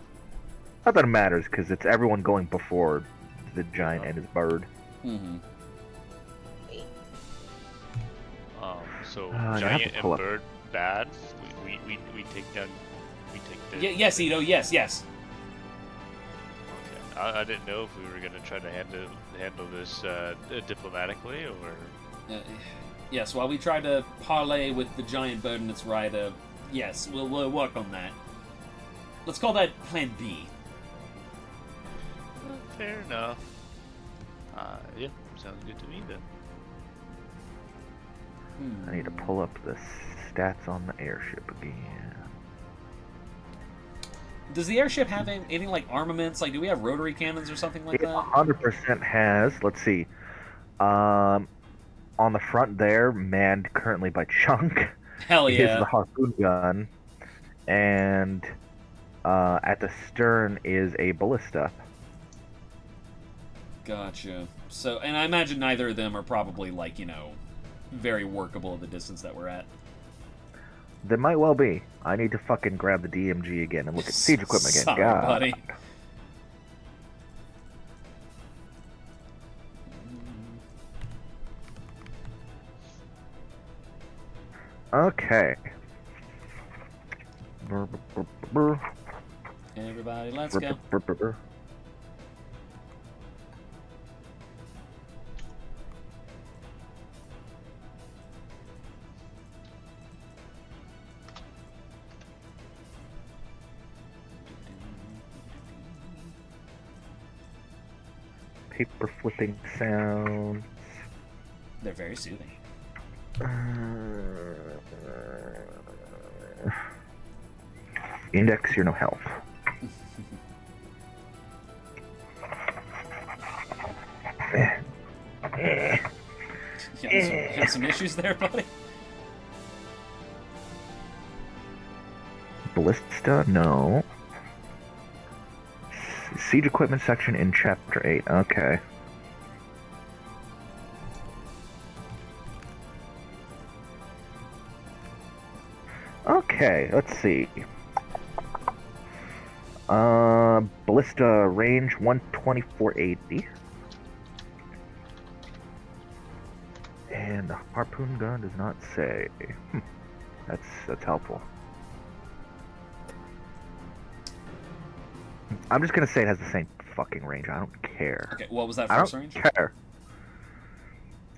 Not that it matters, because it's everyone going before the giant and his bird. Mm-hmm. So I have giant to and pull up. bird bad. We take down. We take the. Yes, Edo, yes. Okay. I didn't know if we were gonna try to handle this diplomatically or. Yes, while we try to parlay with the giant bird and its rider, yes, we'll work on that. Let's call that Plan B. Fair enough. Yeah, sounds good to me then. I need to pull up the stats on the airship again. Does the airship have anything like armaments? Like, do we have rotary cannons or something like It that? 100% has, let's see, on the front there, manned currently by Chunk, Hell is yeah. the harpoon gun, and at the stern is a ballista. Gotcha. So, and I imagine neither of them are probably, like, you know, very workable at the distance that we're at. There might well be. I need to fucking grab the DMG again and look at siege equipment again. Sorry, God. buddy. Okay. Everybody, let's go. Paper flipping sounds. They're very soothing. Index, you're no help. You have some issues there, buddy? Ballista, no. Siege equipment section in chapter 8. Okay. Okay, let's see. Ballista range 124.80. And the harpoon gun does not say. That's helpful. I'm just gonna say it has the same fucking range. I don't care. Okay, what was that I first don't range? care.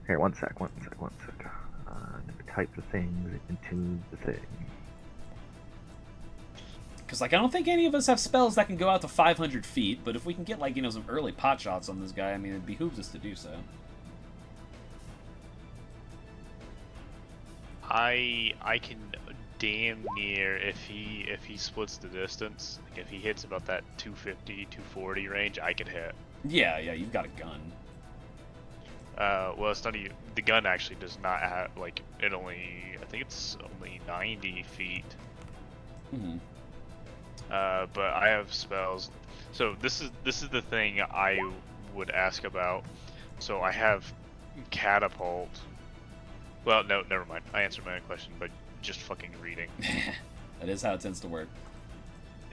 Here, one sec. Type the things into the thing. Because, like, I don't think any of us have spells that can go out to 500 feet, but if we can get, like, you know, some early pot shots on this guy, I mean, it behooves us to do so. I can damn near, if he splits the distance, like if he hits about that 250, 240 range, I could hit. Yeah, you've got a gun. Well, it's not even, the gun actually does not have, like, I think it's only 90 feet. Mm-hmm. But I have spells. So this is the thing I would ask about. So I have catapult. Well, no, never mind. I answered my own question, but just fucking reading. That is how it tends to work.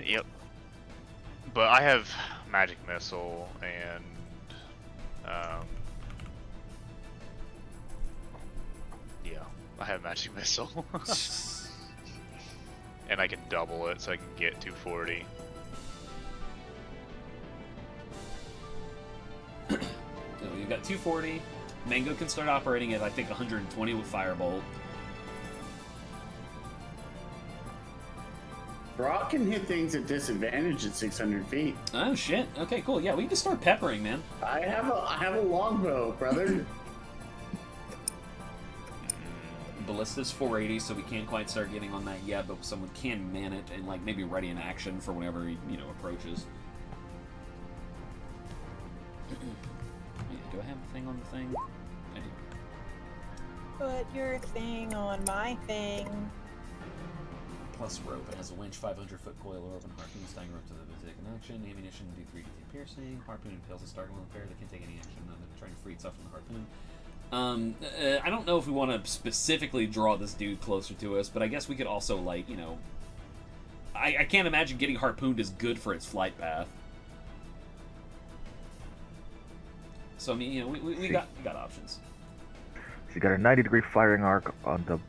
Yep. But I have magic missile and yeah, I have magic missile. And I can double it so I can get 240. So you've got 240. Mango can start operating at, I think, 120 with Firebolt. Brock can hit things at disadvantage at 600 feet. Oh, shit. Okay, cool. Yeah, we can just start peppering, man. I have a longbow, brother. Ballista's 480, so we can't quite start getting on that yet, but someone can man it and, like, maybe ready in action for whenever he, you know, approaches. Do I have a thing on the thing? I do. Put your thing on my thing. Plus rope. It has a winch, 500-foot coil or open harpoon, staying rope to the take an action. Ammunition, do 3d piercing. Harpoon impales a starting one pair that can take any action other than trying to free itself from the harpoon. I don't know if we want to specifically draw this dude closer to us, but I guess we could also, like, you know... I can't imagine getting harpooned is good for its flight path. So, I mean, you know, we got options. So you got a 90-degree firing arc on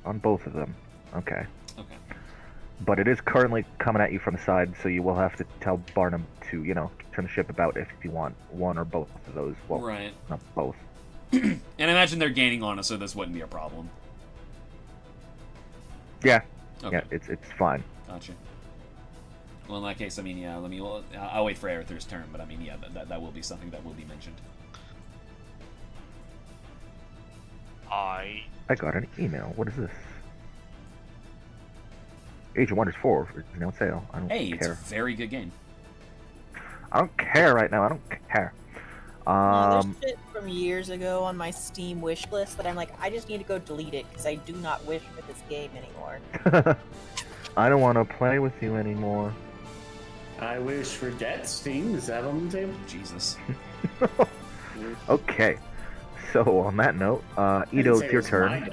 on both of them. Okay. Okay. But it is currently coming at you from the side, so you will have to tell Barnum to, you know, turn the ship about if you want one or both of those. Well, right. Not both. And I imagine they're gaining on us, so this wouldn't be a problem. Yeah. Okay. Yeah, it's fine. Gotcha. Well, in that case, I mean, yeah, I'll wait for Arether's turn, but I mean, yeah, that will be something that will be mentioned. I got an email. What is this? Age of Wonders 4 is now on sale. I don't Hey, care. it's a very good game. I don't care right now. I don't care. There's shit from years ago on my Steam wish list that I'm like, I just need to go delete it because I do not wish for this game anymore. I don't want to play with you anymore. I wish for death. Steam, is that on the table? Jesus. Okay. So on that note, Ito, it's your turn.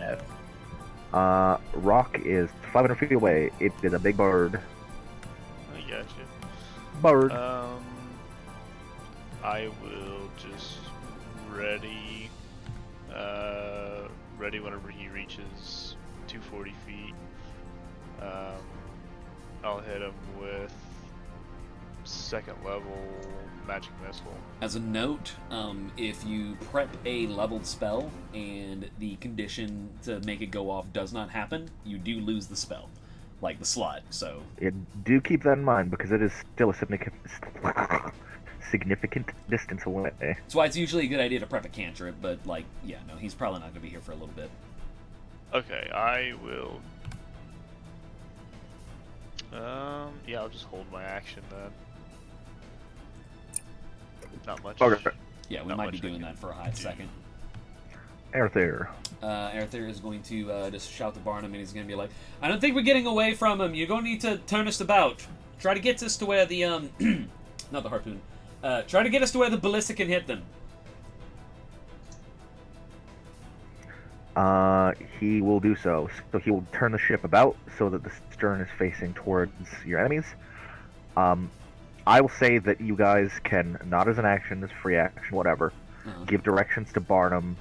Rock is 500 feet away. It is a big bird. I got you. Bird. I will just ready ready whenever he reaches 240 feet. I'll hit him with second level magic missile. As a note, if you prep a leveled spell and the condition to make it go off does not happen, you do lose the spell, like the slot. So Yeah, do keep that in mind because it is still a significant distance away. that's why it's usually a good idea to prep a cantrip. But like, yeah, no, he's probably not going to be here for a little bit. Okay, I will. Yeah, I'll just hold my action then. Not much. Okay. Yeah, we Not might be much I doing can that for a hot do. second. Arthur. Arthur is going to just shout to Barnum, and he's going to be like, "I don't think we're getting away from him. You're going to need to turn us about. Try to get us to where the not the harpoon. Try to get us to where the ballista can hit them." He will do so. So he will turn the ship about so that the stern is facing towards your enemies. I will say that you guys can, not as an action, as free action, whatever, give directions to Barnum,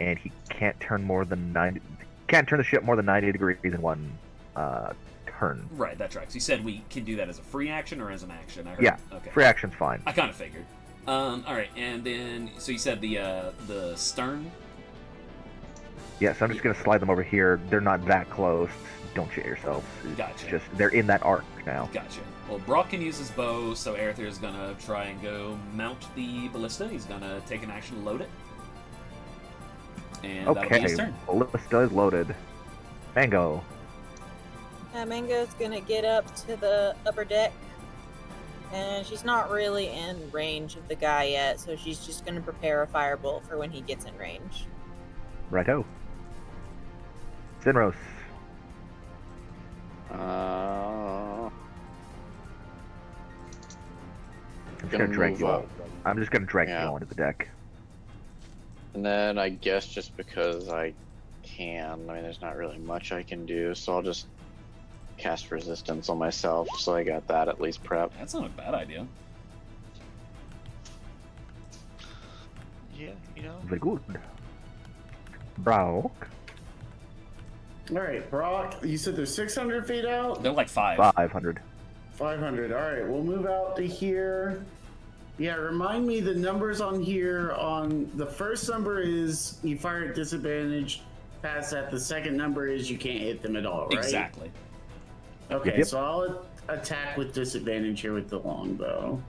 and he can't turn the ship more than 90 degrees in one turn. Right, that tracks. You said we can do that as a free action or as an action. I heard. Yeah, Okay. free action's fine. I kind of figured. All right, and then so you said the stern. Yeah, so I'm just gonna slide them over here. They're not that close. Don't shit yourselves. It's Gotcha. just they're in that arc now. Gotcha. Well, Brock can use his bow, so Arthur is gonna try and go mount the ballista. He's gonna take an action to load it, and that'll be his Okay, turn. ballista is loaded. Mango. Mango's gonna get up to the upper deck, and she's not really in range of the guy yet, so she's just gonna prepare a firebolt for when he gets in range. Righto. Sinros. I'm just gonna drag move you up. all. I'm just gonna drag Yeah. you onto the deck. And then I guess just because I can, I mean, there's not really much I can do, so I'll just cast resistance on myself. So I got that at least prepped. That's not a bad idea. Yeah, you know. Very good. Brock. All right, Brock. You said they're 600 feet out. They're like 5. 500. 500. All right, we'll move out to here. Yeah, remind me the numbers on here. On the first number is you fire at disadvantage. Past that, the second number is you can't hit them at all, right? Exactly. Okay, Yep. so I'll attack with disadvantage here with the longbow.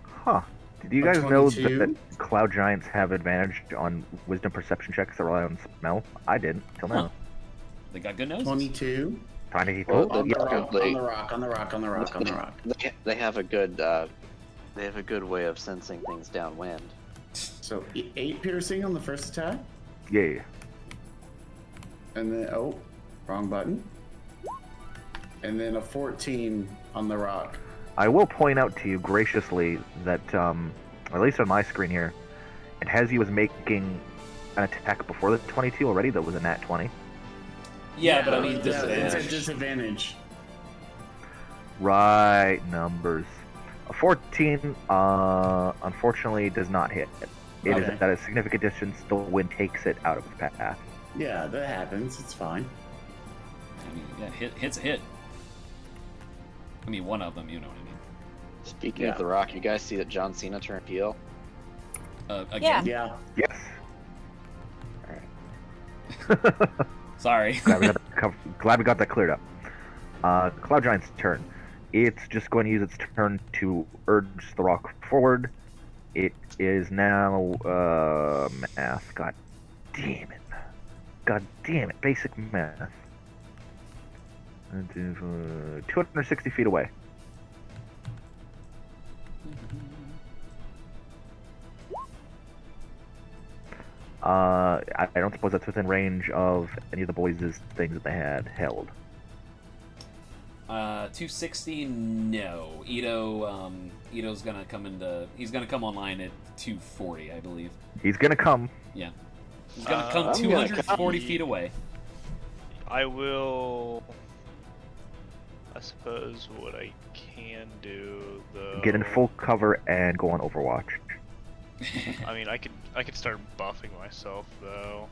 Huh. Did you A guys know 22? that cloud giants have advantage on wisdom perception checks that rely on smell? I didn't till now. Huh. They got good noses. 22. Tiny Well, On the Yeah, rock, they- on the rock, on the rock, on the rock, on the rock. They have a good, way of sensing things downwind. So 8 piercing on the first attack. Yeah. And then, oh, wrong button. And then a 14 on the rock. I will point out to you graciously that, at least on my screen here, it has you as making an attack before the 22 already. That was a nat 20. Yeah, but I mean it's a disadvantage. disadvantage. Right numbers. A 14, unfortunately, does not hit. It is Okay. at a significant distance. The wind takes it out of its path. Yeah, that happens. It's fine. I mean, yeah, hit's a hit. I mean, one of them, you know what I mean. Speaking Yeah. of the rock, you guys see that John Cena turned heel? Again? Yeah. Yes. Sorry. Glad we got that cleared up. Cloud Giant's turn. It's just going to use its turn to urge the rock forward. It is now math. God damn it. God damn it. Basic math. 260 feet away. I don't suppose that's within range of any of the boys' things that they had held. 260, no. Ito's gonna come into. He's gonna come online at 240, I believe. He's gonna come. Yeah. He's gonna come I'm gonna 240 come. feet away. I will. I suppose what I can do though. Get in full cover and go on Overwatch. I mean, I could I could start buffing myself though.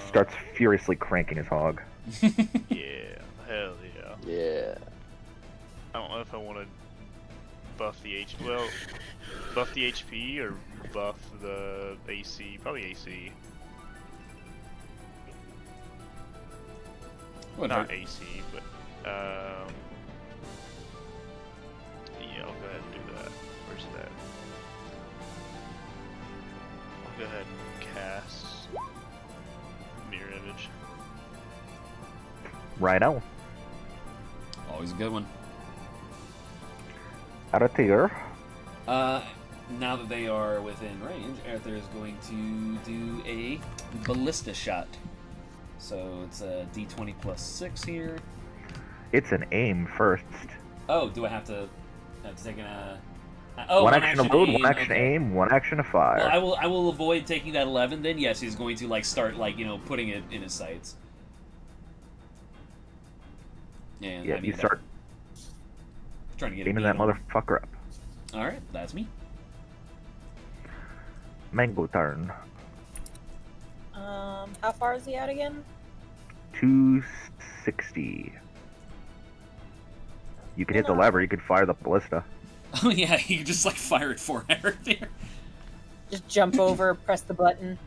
Starts furiously cranking his hog. Yeah, hell yeah. Yeah. I don't know if I want to buff the buff the HP or buff the AC. Probably AC. Not AC, but yeah, I'll go ahead and do that. Where's that? I'll go ahead and cast mirror image. Righto. Always a good one. Out of tier. Now that they are within range, Arthur is going to do a ballista shot. So it's a d20 plus 6 here. It's an aim first. Oh, do I have to take a... one action to load, aim. one action to Okay. aim, one action to fire. Well, I will avoid taking that 11. Then yes, he's going to like start like putting it in his sights. And Yeah, I mean, you start trying to get aiming that motherfucker up. All right, that's me. Mango turn. How far is he out again? 260. You could hit the lever, you could fire the ballista. Oh yeah, you just like fire it for Arthur. Just jump over, press the button.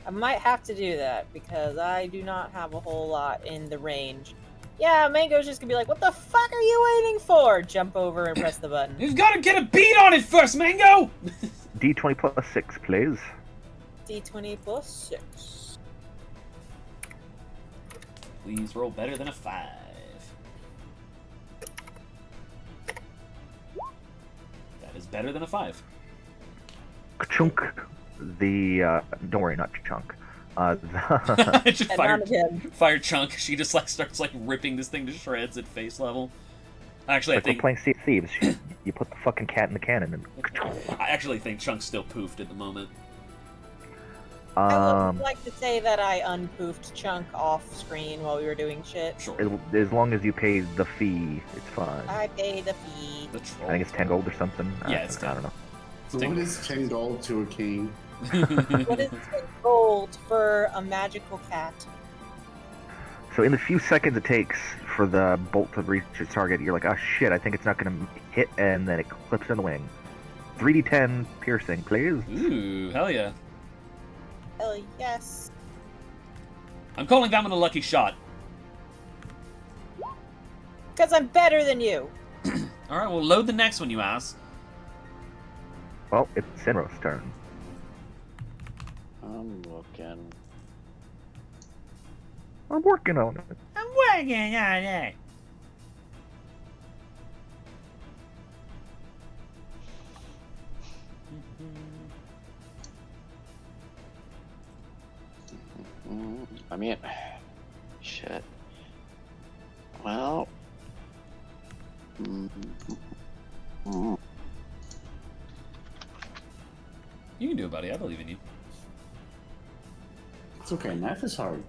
I might have to do that because I do not have a whole lot in the range. Yeah, Mango's just gonna be like, what the fuck are you waiting for? Jump over and press the button. You've got to get a beat on it first, Mango! D20 plus 6, please. D20 plus 6. Please roll better than a 5. That is better than a 5. Chunk. Don't worry, not chunk. Just And on again. fire chunk. She just like starts like ripping this thing to shreds at face level. Actually, Like I think we're playing Sea of Thieves. You put the fucking cat in the cannon and... I actually think Chunk's still poofed at the moment. I would like to say that I unpoofed Chunk off screen while we were doing shit. Sure. As long as you pay the fee, it's fine. I paid the fee. The troll. I think it's 10 gold or something. Yeah, it's I 10. don't know. So what is 10 gold to a king? What is 10 gold for a magical cat? So in the few seconds it takes for the bolt to reach its target, you're like, oh shit, I think it's not going to hit, and then it clips in the wing. 3d10 piercing, please. Ooh, hell yeah. Hell yes. I'm calling that one a lucky shot. Because I'm better than you. Alright, well load the next one, you ass. Well, it's Sinro's turn. I'm looking. I'm working on it. I'm working on it. I mean, shit. Well. You can do it, buddy. I believe in you. It's okay, math is hard.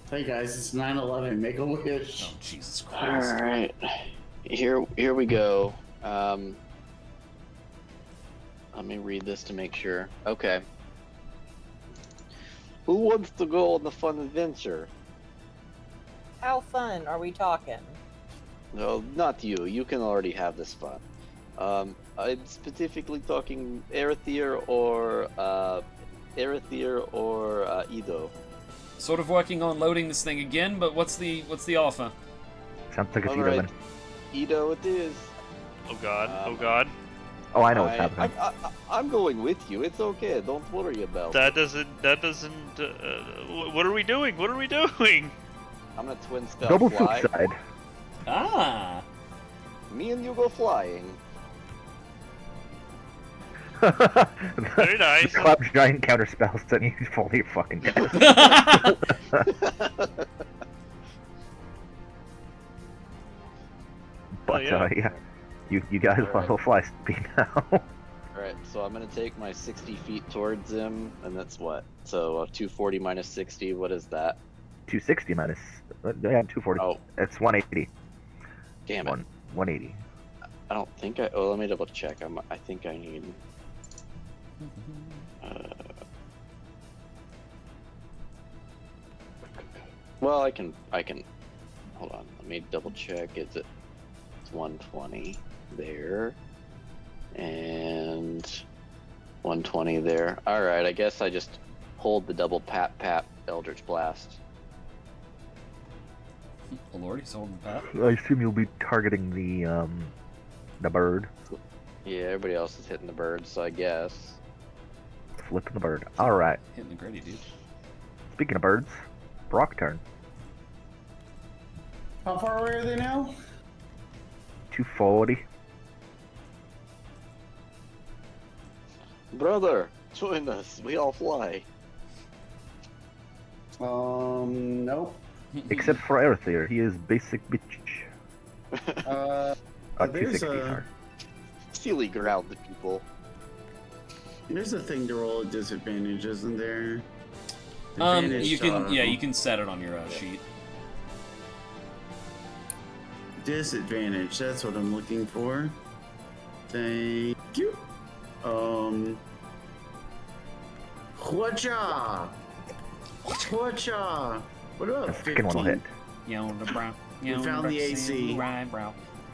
Hey guys, it's 9/11. Make a wish. Oh, Jesus Christ. All right, here we go. Let me read this to make sure. Okay. Who wants to go on the fun adventure? How fun are we talking? No, not you. You can already have this fun. I'm specifically talking Erethier or Edo. Sort of working on loading this thing again, but what's the offer? Sounds like it's All Edo right, then. Edo it is. Oh god, oh god. Oh, I know what's happening. I'm going with you. It's okay. Don't worry about That it. doesn't, what are we doing? What are we doing? I'm gonna twin spell Double fly. suicide. Ah! Me and you go flying. Very nice. Club giant counter spells, then you fully fucking dead. But yeah. yeah, you guys Alright. will fly speed now. Alright, so I'm gonna take my 60 feet towards him, and that's what? So 240 minus 60, what is that? 260 minus. Yeah, 240. Oh, It's 180. damn it. 180. I don't think I. Oh, let me double check. I think I need. Well, I can. Hold on. Let me double check. It's 120 there, and 120 there. All right. I guess I just hold the double pap Eldritch Blast. Oh Lord, he's holding pat. I assume you'll be targeting the bird. Yeah, everybody else is hitting the bird, so I guess. Flipping the bird. All right. Hitting the gritty, dude. Speaking of birds, Brock turn. How far away are they now? 240. Brother, join us. We all fly. Nope. Except for Earthier, he is basic bitch. There's 260, a sorry. Silly grounded people. there's a thing to roll at disadvantage, isn't there? You can you can set it on your sheet. Disadvantage. That's what I'm looking for. Thank you. Whatcha? Whatcha? What about The second one will 15? hit. We found the AC.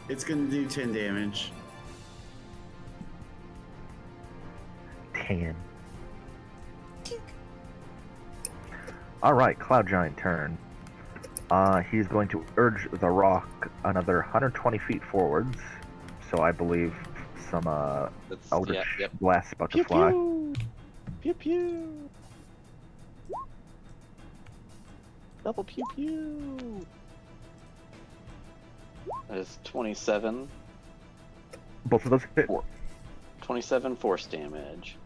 It's gonna do 10 damage. 10. Alright, Cloud Giant turn. He's going to urge the rock another 120 feet forwards. So I believe some That's, Eldritch yep. Blast about to Pew fly. pew! Pew pew! Double pew pew! That is 27. Both of those hit. 27 force damage.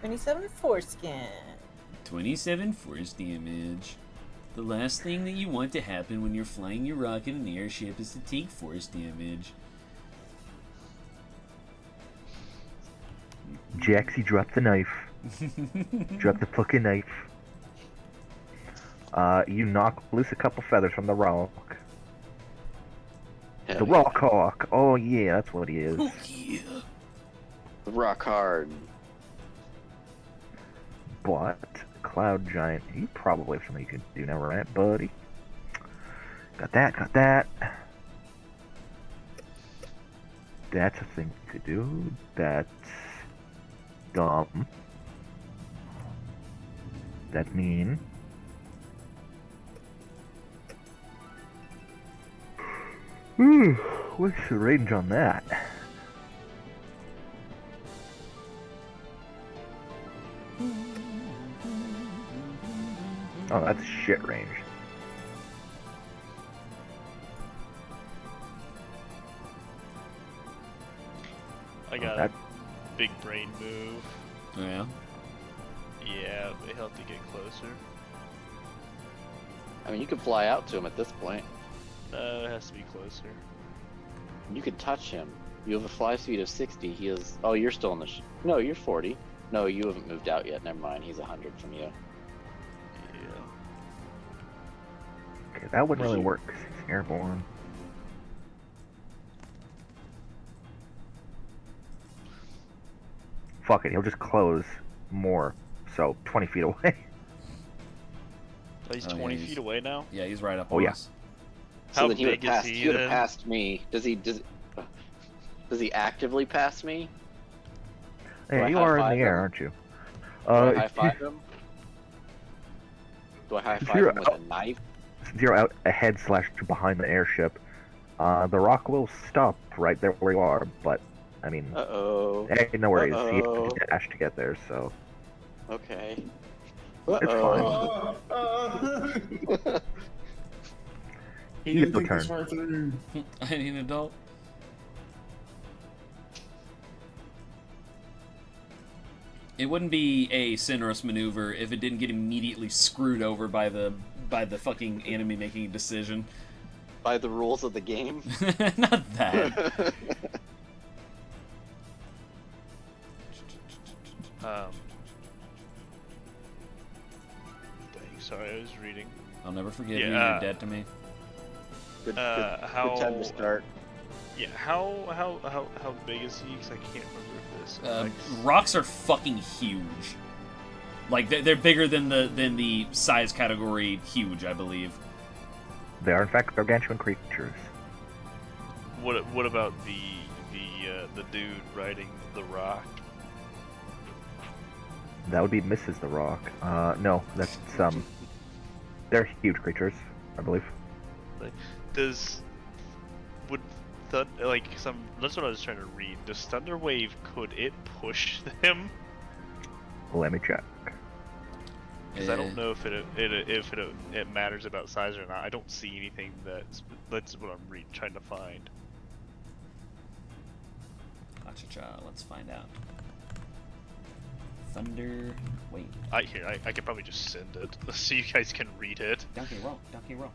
27 foreskin. 27 force damage. The last thing that you want to happen when you're flying your rocket in an airship is to take force damage. Jaxie, drop the knife. Drop the fucking knife. You knock loose a couple feathers from the rock. Hell The yeah. rock hawk. Oh yeah, that's what he is. Oh yeah. Rock hard. But Cloud Giant, you probably have something you can do now, right, buddy? Got that, got that. That's a thing you could do. That's dumb. That's mean. What's the range on that? Oh, that's shit range. I got that- a big brain move. Oh, yeah. Yeah, it helped to get closer. I mean, you can fly out to him at this point. No, it has to be closer. You can touch him. You have a fly speed of 60. He is. Oh, you're still in the. No, you're 40. No, you haven't moved out yet. Never mind. He's 100 from you. Yeah. Okay, that wouldn't really work 'cause he's airborne. Fuck it, he'll just close more. So, 20 feet away. Oh, he's Oh, yeah, 20 he's- feet away now? Yeah, he's right up Oh, on yeah. us. So How then he would big have is passed. he He would have then? passed me. Does he actively pass me? Do Yeah, I you are in high-five the air, him? aren't you? Do I high five him? Do I high five You're him with a knife? Since you're out ahead / behind the airship, the rock will stop right there where you are, but, I mean, Uh oh. hey, no worries. You Uh-oh. have to dash to get there, so. Okay. It's Uh-oh. He You didn't have think a this turn. far through. I need an adult. It wouldn't be a Sinros maneuver if it didn't get immediately screwed over by the fucking enemy making a decision. By the rules of the game. Not that. reading. I'll never forgive Yeah, you. You're dead to me. Good, How? good time to start. Yeah. How big is he? Because I can't remember if this. affects- Rocks are fucking huge. Like they're bigger than the size category huge, I believe. They are in fact gargantuan creatures. What about the dude riding the rock? That would be Mrs. the Rock. No, that's they're huge creatures, I believe. That's what I was trying to read. Does Thunderwave, could it push them? Let me check. Because I don't know if it matters about size or not. I don't see anything that's what I'm trying to find. Cha-cha, let's find out. Thunder. Wait. I could probably just send it so you guys can read it. Donkey roll. Donkey roll.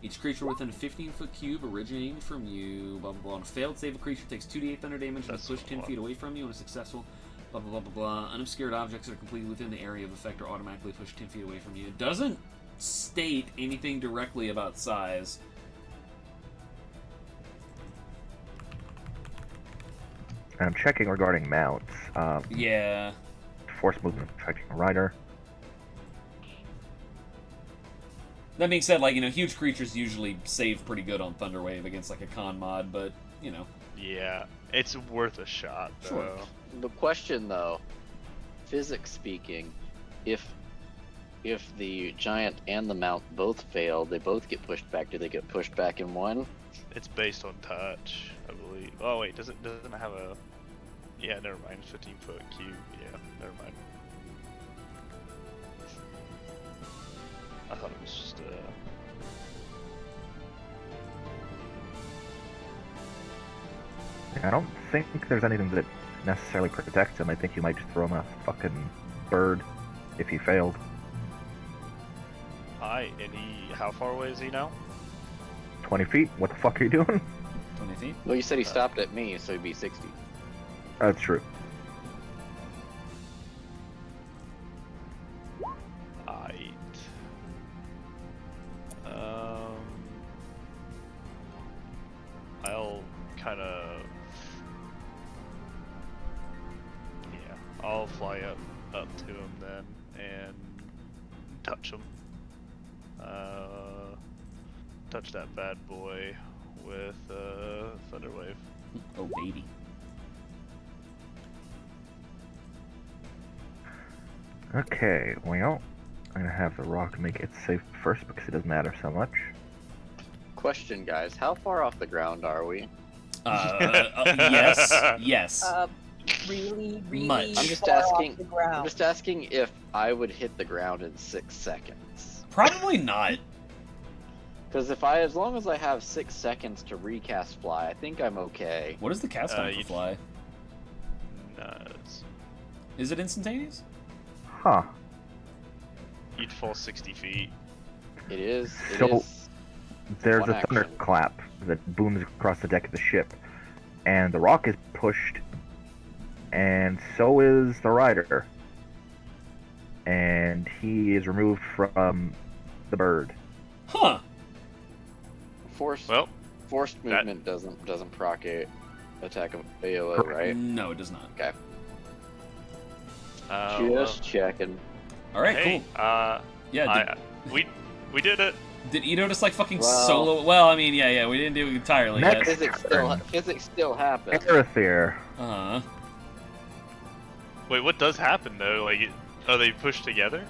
Each creature within a 15-foot cube originating from you. Blah blah blah. On a failed save, a creature takes 2d8 thunder damage and is pushed 10 feet away from you. On a successful, blah blah blah blah blah. Unobscured objects that are completely within the area of effect are automatically pushed 10 feet away from you. It doesn't state anything directly about size. I'm checking regarding mounts. Yeah. Force movement affecting a rider. That being said, like, huge creatures usually save pretty good on Thunderwave against, like, a con mod, but, Yeah, it's worth a shot, though. Sure. The question, though, physics speaking, if the giant and the mount both fail, they both get pushed back. Do they get pushed back in one? It's based on touch, I believe. Oh wait, doesn't have a? Yeah, never mind. 15-foot cube. Yeah, never mind. I thought it was just I don't think there's anything that necessarily protects him. I think you might just throw him a fucking bird if he failed. How far away is he now? 20 feet? What the fuck are you doing? 20 feet? Well, you said he stopped at me, so he'd be 60. That's true. I'll kind of, yeah, I'll fly up to him then and touch him. Touch that bad boy with Thunderwave. Oh, baby. Okay, well, I'm gonna have the rock make it safe first because it doesn't matter so much. Question, guys, how far off the ground are we? Yes. Really Much. I'm I'm just far asking. off the ground. I'm just asking if I would hit the ground in 6 seconds. Probably not. Because as long as I have 6 seconds to recast fly, I think I'm okay. What is the cast time for you'd- fly? Nuts. Is it instantaneous? Huh. You'd fall 60 feet. It is. It So- is. There's One a action. thunderclap that booms across the deck of the ship, and the rock is pushed, and so is the rider. And he is removed from the bird. Huh. Forced That- movement doesn't proc a attack of AOO, right? No, it does not. Okay. Well, Just checking. All right, hey, cool. Yeah, we did it. did Ito just like fucking Well- solo? Well, I mean, yeah, we didn't do it entirely Next- yet. Physics still happens. Aerothere. Uh-huh. Wait, what does happen though? Like, are they pushed together?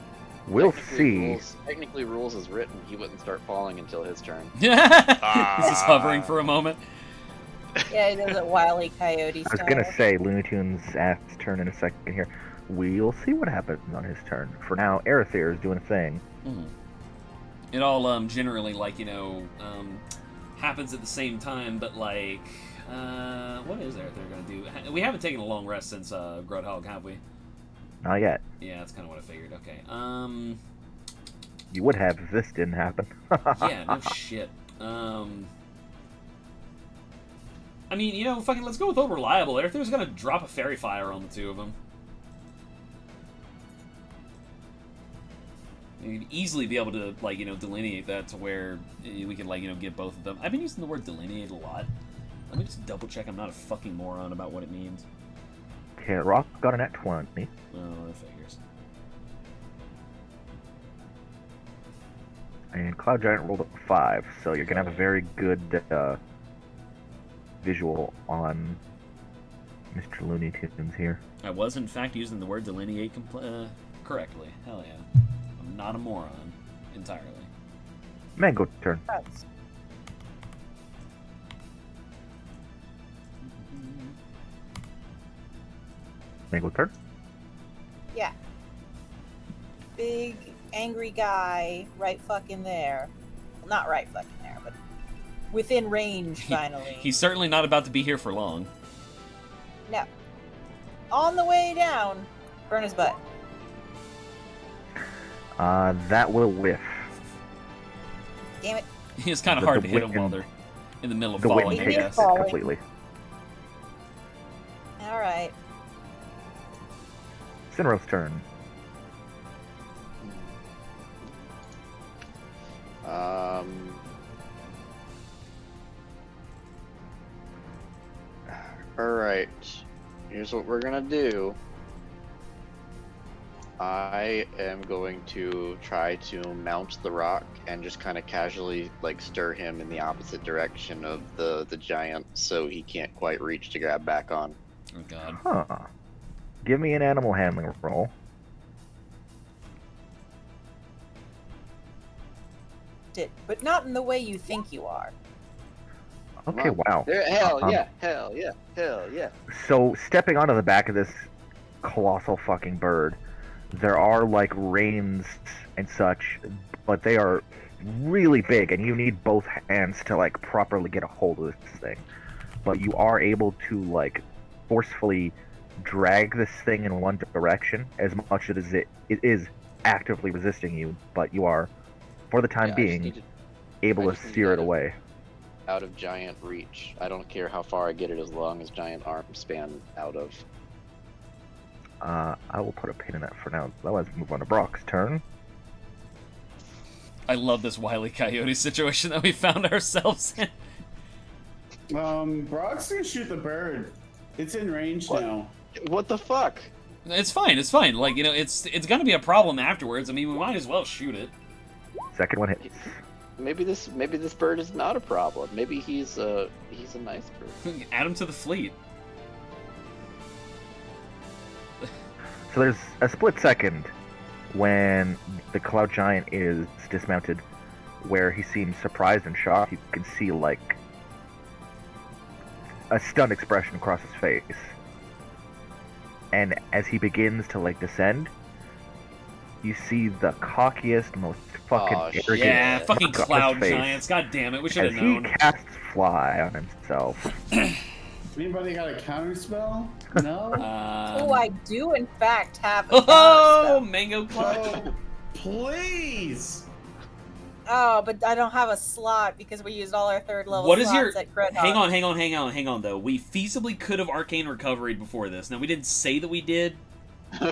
We'll see. Technically, rules is written. He wouldn't start falling until his turn. He's just hovering for a moment. Yeah, he does it Wile E. Coyote I was style. gonna say Looney Tunes asked turn in a second here. We'll see what happens on his turn. For now, Aerothere is doing a thing. Mhm. It all generally happens at the same time, but like what is there they're gonna do? We haven't taken a long rest since Groudhog, have we? Not yet. Yeah, that's kind of what I figured. Okay. You would have if this didn't happen. Yeah, no shit. I mean, fucking let's go with reliable. Aerother's gonna drop a fairy fire on the two of them. You'd easily be able to, like, delineate that to where we can, like, get both of them. I've been using the word delineate a lot. Let me just double check I'm not a fucking moron about what it means. Okay, Rock got a net 20. Oh, that figures. And Cloud Giant rolled a 5, so you're gonna have a very good visual on Mr. Looney Tunes here. I was, in fact, using the word delineate correctly. Hell yeah. I'm not a moron. Entirely. Mango turn. That's- Mango turn. Yeah. Big, angry guy right fucking there. Well, not right fucking there, but within range, finally. He's certainly not about to be here for long. No. On the way down, burn his butt. That will whiff. Damn it. It's kind of The- hard the to hit them wind- while they're in the middle of The falling, wind I takes guess. it Falling. completely. Alright. Sinrow's turn. Alright. Here's what we're gonna do. I am going to try to mount the rock and just kind of casually like stir him in the opposite direction of the giant so he can't quite reach to grab back on. Oh, God. Huh. Give me an animal handling roll. But not in the way you think you are. Okay, wow. Hell Um, yeah, hell yeah, hell yeah. So, stepping onto the back of this colossal fucking bird, there are like reins and such, but they are really big, and you need both hands to like properly get a hold of this thing. But you are able to like forcefully drag this thing in one direction as much as it is actively resisting you, but you are, for the time Yeah, I just being, need to- able I to just need steer to- it away. out of giant reach. I don't care how far I get it as long as giant arm span out of. I will put a pin in that for now. Otherwise, move on to Brock's turn. I love this Wile E. Coyote situation that we found ourselves in. Brock's gonna shoot the bird. It's in range What? now. What the fuck? It's fine, it's fine. Like, it's gonna be a problem afterwards. I mean, we might as well shoot it. Second one hits. Maybe this bird is not a problem. Maybe he's a nice bird. Add him to the fleet. So there's a split second when the Cloud Giant is dismounted where he seems surprised and shocked. You can see, like, a stunned expression across his face. And as he begins to, like, descend, you see the cockiest, most fucking Aw, shit. arrogant Yeah, fucking look on his cloud face giants. God damn it, we should as have he known. casts Fly on himself. Anybody got a counter spell? No. Oh, I do in fact have a Oh, counterspell. mango clutch. Oh, please. Oh, but I don't have a slot because we used all our third level What is slots your? at Grid Hang Hawk. hang on. Though we feasibly could have arcane recovery before this. Now we didn't say that we did,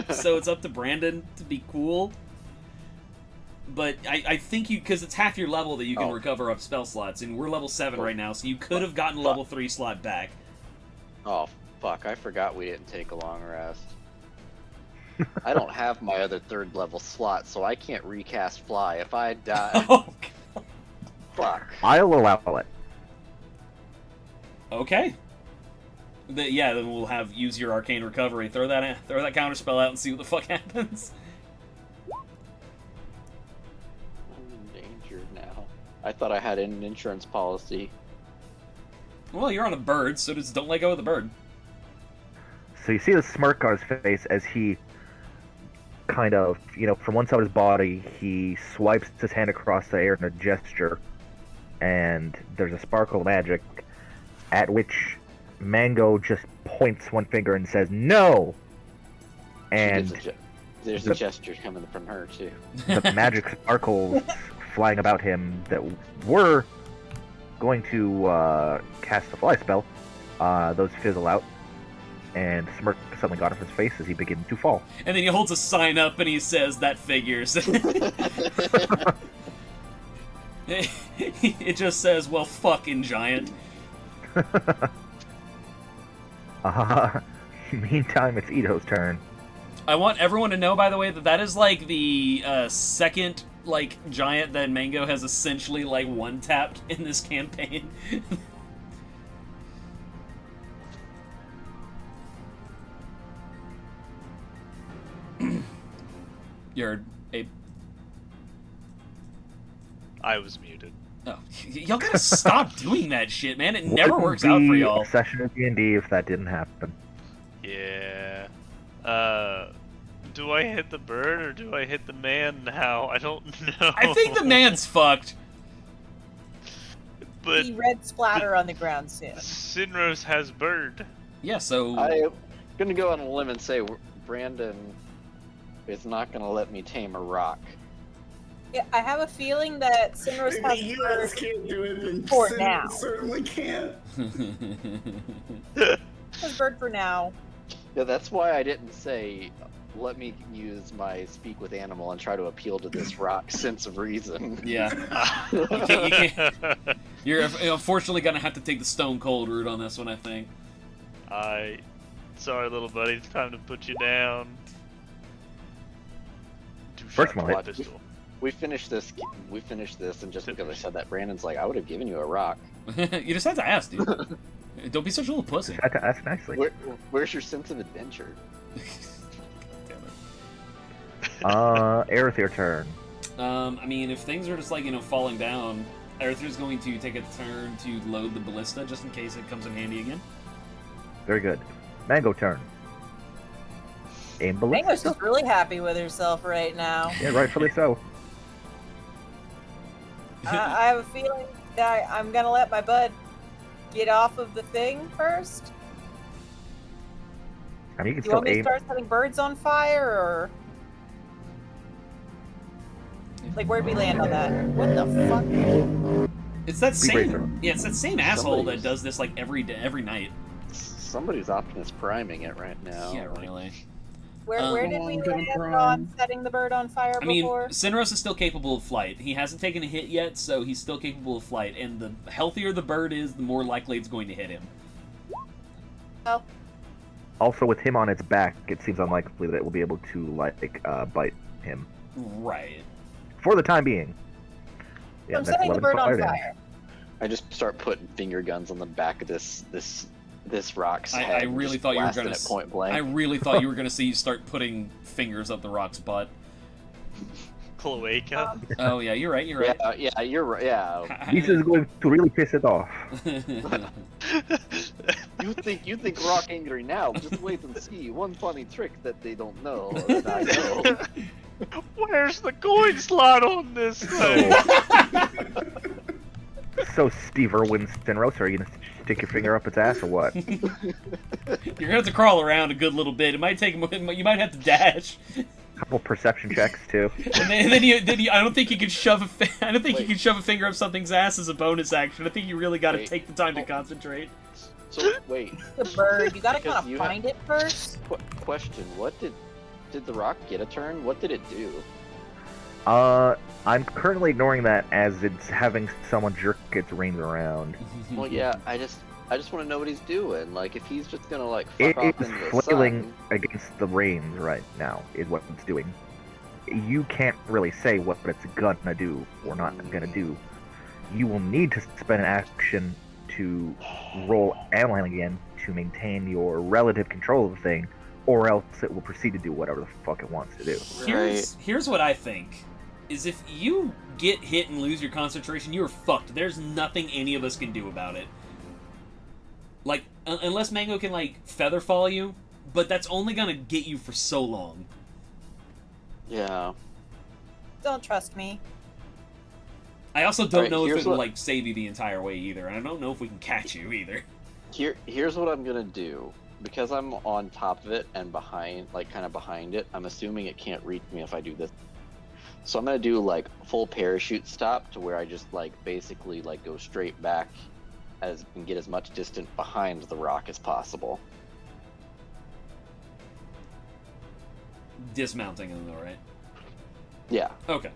so it's up to Brandon to be cool. But I think because it's half your level that you can Oh. recover up spell slots, and we're level 7 right now, so you could have gotten a level 3 slot back. Oh fuck! I forgot we didn't take a long rest. I don't have my other third level slot, so I can't recast Fly. If I die, Oh, fuck. I'll allow it. okay. Yeah, then we'll have use your arcane recovery. Throw that counter spell out and see what the fuck happens. I'm in danger now. I thought I had an insurance policy. Well, you're on a bird, so just don't let go of the bird. So you see the smirk on his face as he kind of, from one side of his body, he swipes his hand across the air in a gesture, and there's a sparkle of magic, at which Mango just points one finger and says, "No!" And There's a gesture coming from her, too. the magic sparkles flying about him that were going to cast the fly spell, those fizzle out. and a smirk suddenly got off his face as he began to fall. And then he holds a sign up and he says, "That figures." It just says, "Well, fucking giant." Meantime, it's Ito's turn. I want everyone to know, by the way, that is like the second like giant that Mango has essentially like one-tapped in this campaign. You're a... I was muted. Oh, y'all gotta stop doing that shit, man. It never Wouldn't works out for be y'all. a session of D&D if that didn't happen. Yeah. Do I hit the bird or do I hit the man now? I don't know. I think the man's fucked. But The red splatter on the ground soon. Sinros has bird. Yeah, so... I'm gonna go on a limb and say Brandon is not gonna let me tame a rock. Yeah, I have a feeling that Sinros If has the U.S. can't do it, then For Sin now. certainly can't. has bird for now. Yeah, that's why I didn't say let me use my speak with animal and try to appeal to this rock sense of reason. Yeah. You can't. You're unfortunately gonna have to take the stone cold route on this one, I think. Sorry, little buddy. It's time to put you down. First of all, pistol. We finished this, and just because I said that, Brandon's like, I would have given you a rock. You just have to ask, dude. Don't be such a little pussy. I had to ask nicely. Where's your sense of adventure? Damn it. Aerith, your turn. I mean, if things are just like, falling down, Aerith's going to take a turn to load the ballista just in case it comes in handy again. Very good. Mango turn. Aim Mango's ballista. just really happy with herself right now. Yeah, rightfully so. I have a feeling that I'm gonna let my bud get off of the thing first. I mean, you can Do you still want me to aim. start setting birds on fire, or like where'd we land on that? What the fuck? It's that Speed racer. same, yeah, it's that same asshole that Somebody's- does this like every day, every night. Somebody's Optimus Priming it right now. Yeah, really. Where did we Come on, land Prime. on setting the bird on fire I mean, before? Sinros is still capable of flight. He hasn't taken a hit yet, so he's still capable of flight. And the healthier the bird is, the more likely it's going to hit him. Oh, Also, with him on its back, it seems unlikely that it will be able to bite him Right. for the time being. Yeah, I'm that's setting the 11 bird on damage. fire. I just start putting finger guns on the back of this rock's head. I and really just thought you were blasting going it to. point blank. I really thought you were going to see you start putting fingers up the rock's butt. Cloaca. Oh yeah, you're right. You're right. Yeah, you're right. Yeah. This is going to really piss it off. You think rock angry now? Just wait and see. One funny trick that they don't know that I know. Where's the coin slot on this thing? So, Steve Irwin Sinros, are you gonna stick your finger up its ass or what? You're gonna have to crawl around a good little bit. It might take. You might have to dash. Couple perception checks too. And then you. I don't think you can shove I don't think you can shove a finger up something's ass as a bonus action. I think you really got to Wait. take the time to concentrate. So wait, The bird, you gotta Because kind of you find it first. question: what did the rock get a turn? What did it do? I'm currently ignoring that as it's having someone jerk its reins around. Well, yeah, I just want to know what he's doing. Like, if he's just gonna like It fuck off is into the flailing sun. against the reins right now, is what it's doing. You can't really say what it's gonna do or not gonna do. You will need to spend an action to roll animal handling again to maintain your relative control of the thing, or else it will proceed to do whatever the fuck it wants to do. Here's what I think. Is if you get hit and lose your concentration, you're fucked. There's nothing any of us can do about it. Like, unless Mango can, like, feather fall you, but that's only gonna get you for so long. Yeah. Don't trust me. I also don't Alright, know if here's it will, what- like, save you the entire way either, and I don't know if we can catch you either. Here's what I'm gonna do. Because I'm on top of it and behind, like kind of behind it, I'm assuming it can't reach me if I do this. So I'm gonna do like full parachute stop to where I just like basically like go straight back and get as much distance behind the rock as possible. dismounting them, though, right? Yeah, Okay.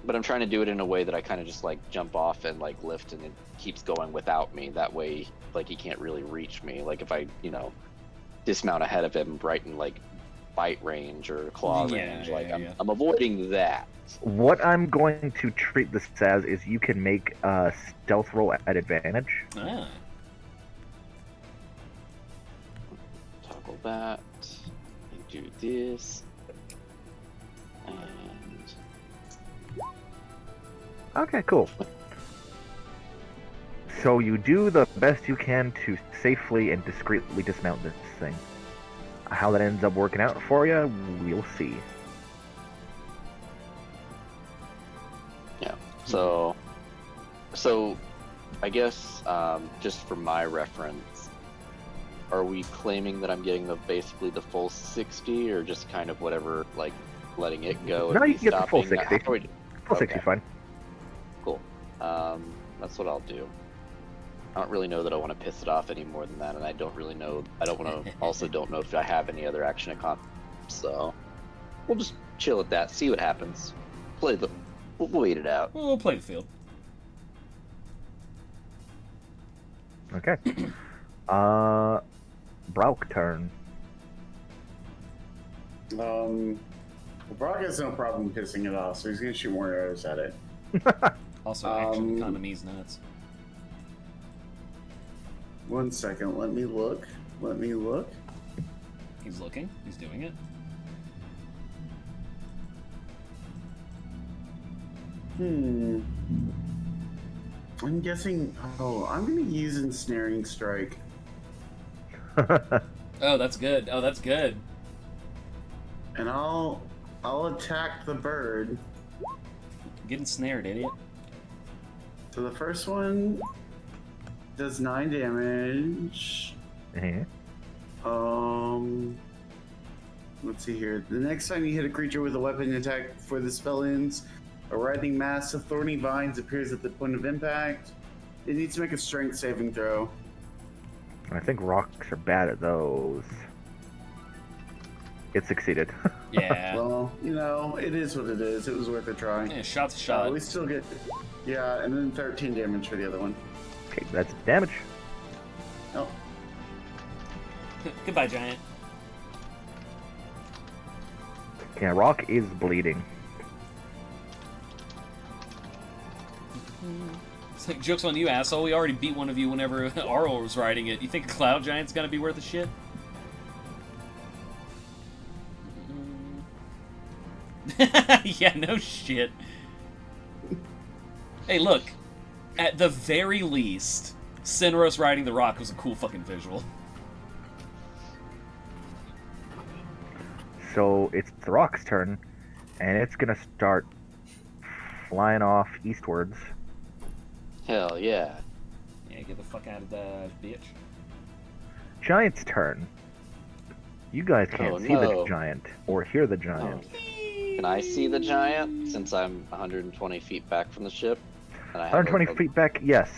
but I'm trying to do it in a way that I kind of just like jump off and like lift, and it keeps going without me. That way, like he can't really reach me. Like if I, dismount ahead of him, right in like bite range or claw range, I'm avoiding that. What I'm going to treat this as is you can make a stealth roll at advantage. Ah. Toggle that. You do this. And Okay, cool. So you do the best you can to safely and discreetly dismount this thing. How that ends up working out for you, we'll see. yeah. So I guess just for my reference, are we claiming that I'm getting basically the full 60, or just kind of whatever, like letting it go? No, and you can get the full stopping? 60. How do we- Full 60 okay. fine. Cool. That's what I'll do. I don't really know that I want to piss it off any more than that, and I don't really know. I don't want to. Also, don't know if I have any other action account. So we'll just chill at that. See what happens. We'll wait it out. We'll play the field. Okay. Brauk turn. Brock has no problem pissing it off, so he's gonna shoot more arrows at it. Also, action economy's nuts. 1 second, let me look. He's looking. He's doing it. I'm guessing. Oh, I'm gonna use ensnaring strike. Oh, that's good. Oh, that's good. And I'll attack the bird. Getting snared, idiot. So the first one does 9 damage. Mhm. Let's see here. The next time you hit a creature with a weapon attack before the spell ends, a writhing mass of thorny vines appears at the point of impact. It needs to make a strength saving throw. I think rocks are bad at those. It succeeded. Yeah. Well, it is what it is. It was worth a try. Yeah, shot's a shot. We still get, yeah, and then 13 damage for the other one. Okay, that's damage. Oh, Goodbye, giant. Yeah, rock is bleeding. It's like, joke's on you, asshole. We already beat one of you whenever Arl was riding it. You think a cloud giant's gonna be worth a shit? Yeah, no shit. Hey, look. At the very least, Sinros riding the rock was a cool fucking visual. So it's the rock's turn, and it's gonna start flying off eastwards. Hell yeah. Yeah, get the fuck out of the bitch. Giant's turn. You guys can't Oh, see the no. giant or hear the giant. Can I see the giant since I'm 120 feet back from the ship? And I have 120 feet back, yes.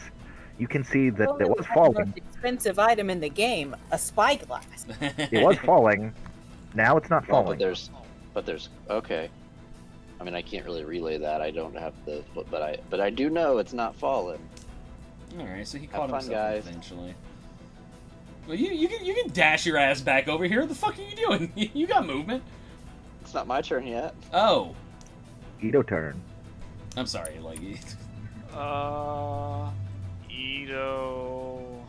You can see that Oh, it was that's the falling. most expensive item in the game, a spyglass. It was falling. Now it's not Well, falling. but there's okay. I mean, I can't really relay that. I don't have the, but I do know it's not falling. Alright, so he Have caught fun, himself guys. eventually. Well, you can dash your ass back over here. What the fuck are you doing? You got movement. It's not my turn yet. Oh. Ito turn. I'm sorry, like... Ito.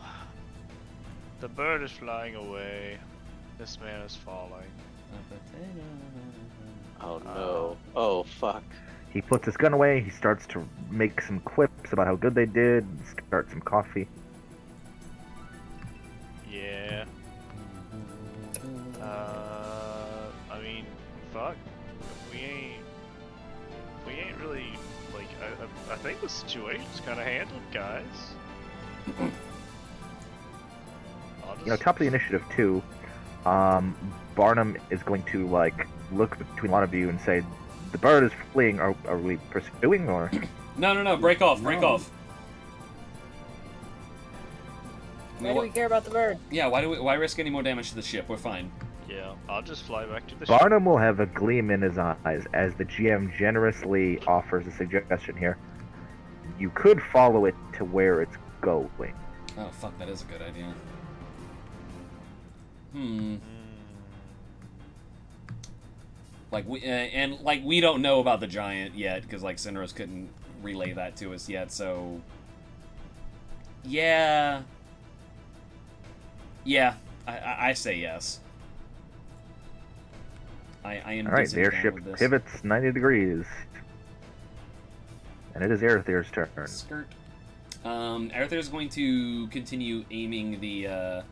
The bird is flying away. This man is falling. Oh no. Oh fuck. He puts his gun away. He starts to make some quips about how good they did. Start some coffee. Yeah. I mean, fuck. We ain't really like. I think the situation's kind of handled, guys. Top of the initiative too. Barnum is going to look between a lot of you and say, "The bird is fleeing. Are we pursuing or?" No, break off. No. Why do we care about the bird? Yeah, why risk any more damage to the ship? We're fine. Yeah, I'll just fly back to the ship. Barnum will have a gleam in his eyes as the GM generously offers a suggestion here. You could follow it to where it's going. Oh fuck, that is a good idea. Like we don't know about the giant yet because like Cinderos couldn't relay that to us yet. So yeah, I say yes. I am. All right, the airship pivots 90 degrees, and it is Aerother's turn. Skirt. Aerother's going to continue aiming the.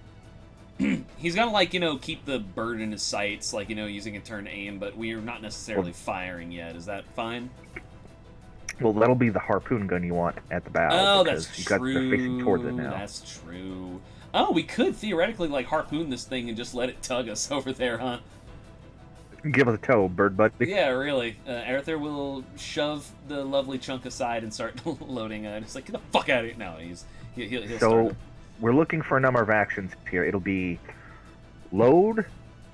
He's gonna like keep the bird in his sights, like using a turn aim, but we are not necessarily firing yet. Is that fine? Well, that'll be the harpoon gun you want at the bow. Oh, that's true. They're facing towards it now. That's true. Oh, we could theoretically like harpoon this thing and just let it tug us over there, huh? Give us a tow, bird buddy. Yeah, really. Aerother will shove the lovely chunk aside and start loading. Just like get the fuck out of here. No, he'll start. We're looking for a number of actions here. It'll be load,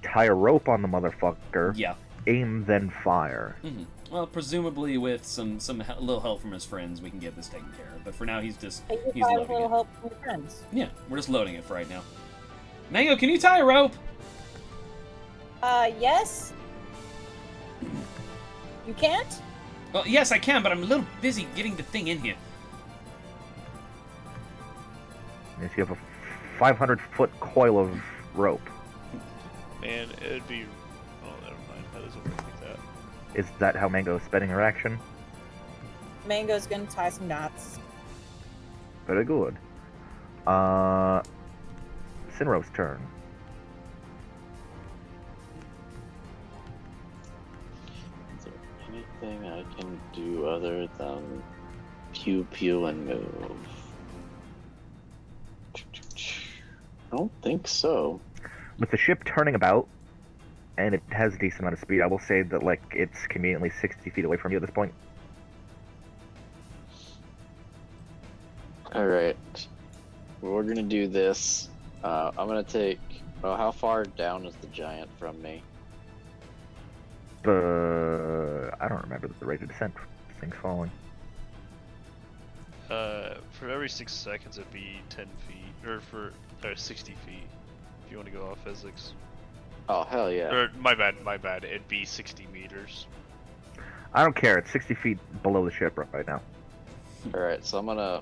tie a rope on the motherfucker, yeah, aim, then fire. Mm-hmm. Well, presumably with some little help from his friends, we can get this taken care of. But for now, he's loading a little help from your friends. Yeah, we're just loading it for right now. Mango, can you tie a rope? Yes. You can't? Well, yes, I can, but I'm a little busy getting the thing in here. If you have a 500-foot coil of rope. And it'd be... Oh, never mind. That doesn't work like that. Is that how Mango is spending her action? Mango's gonna tie some knots. Very good. Sinrow's turn. Is there anything I can do other than pew pew and move? I don't think so. With the ship turning about, and it has a decent amount of speed, I will say that like it's conveniently 60 feet away from you at this point. Alright. We're gonna do this. I'm gonna take... Oh, how far down is the giant from me? I don't remember the rate of descent. This thing's falling. For every 6 seconds it'd be 10 feet, or for 60 feet, if you want to go off physics. Oh, hell yeah. Or, my bad, it'd be 60 meters. I don't care, it's 60 feet below the ship right now. Alright, so I'm gonna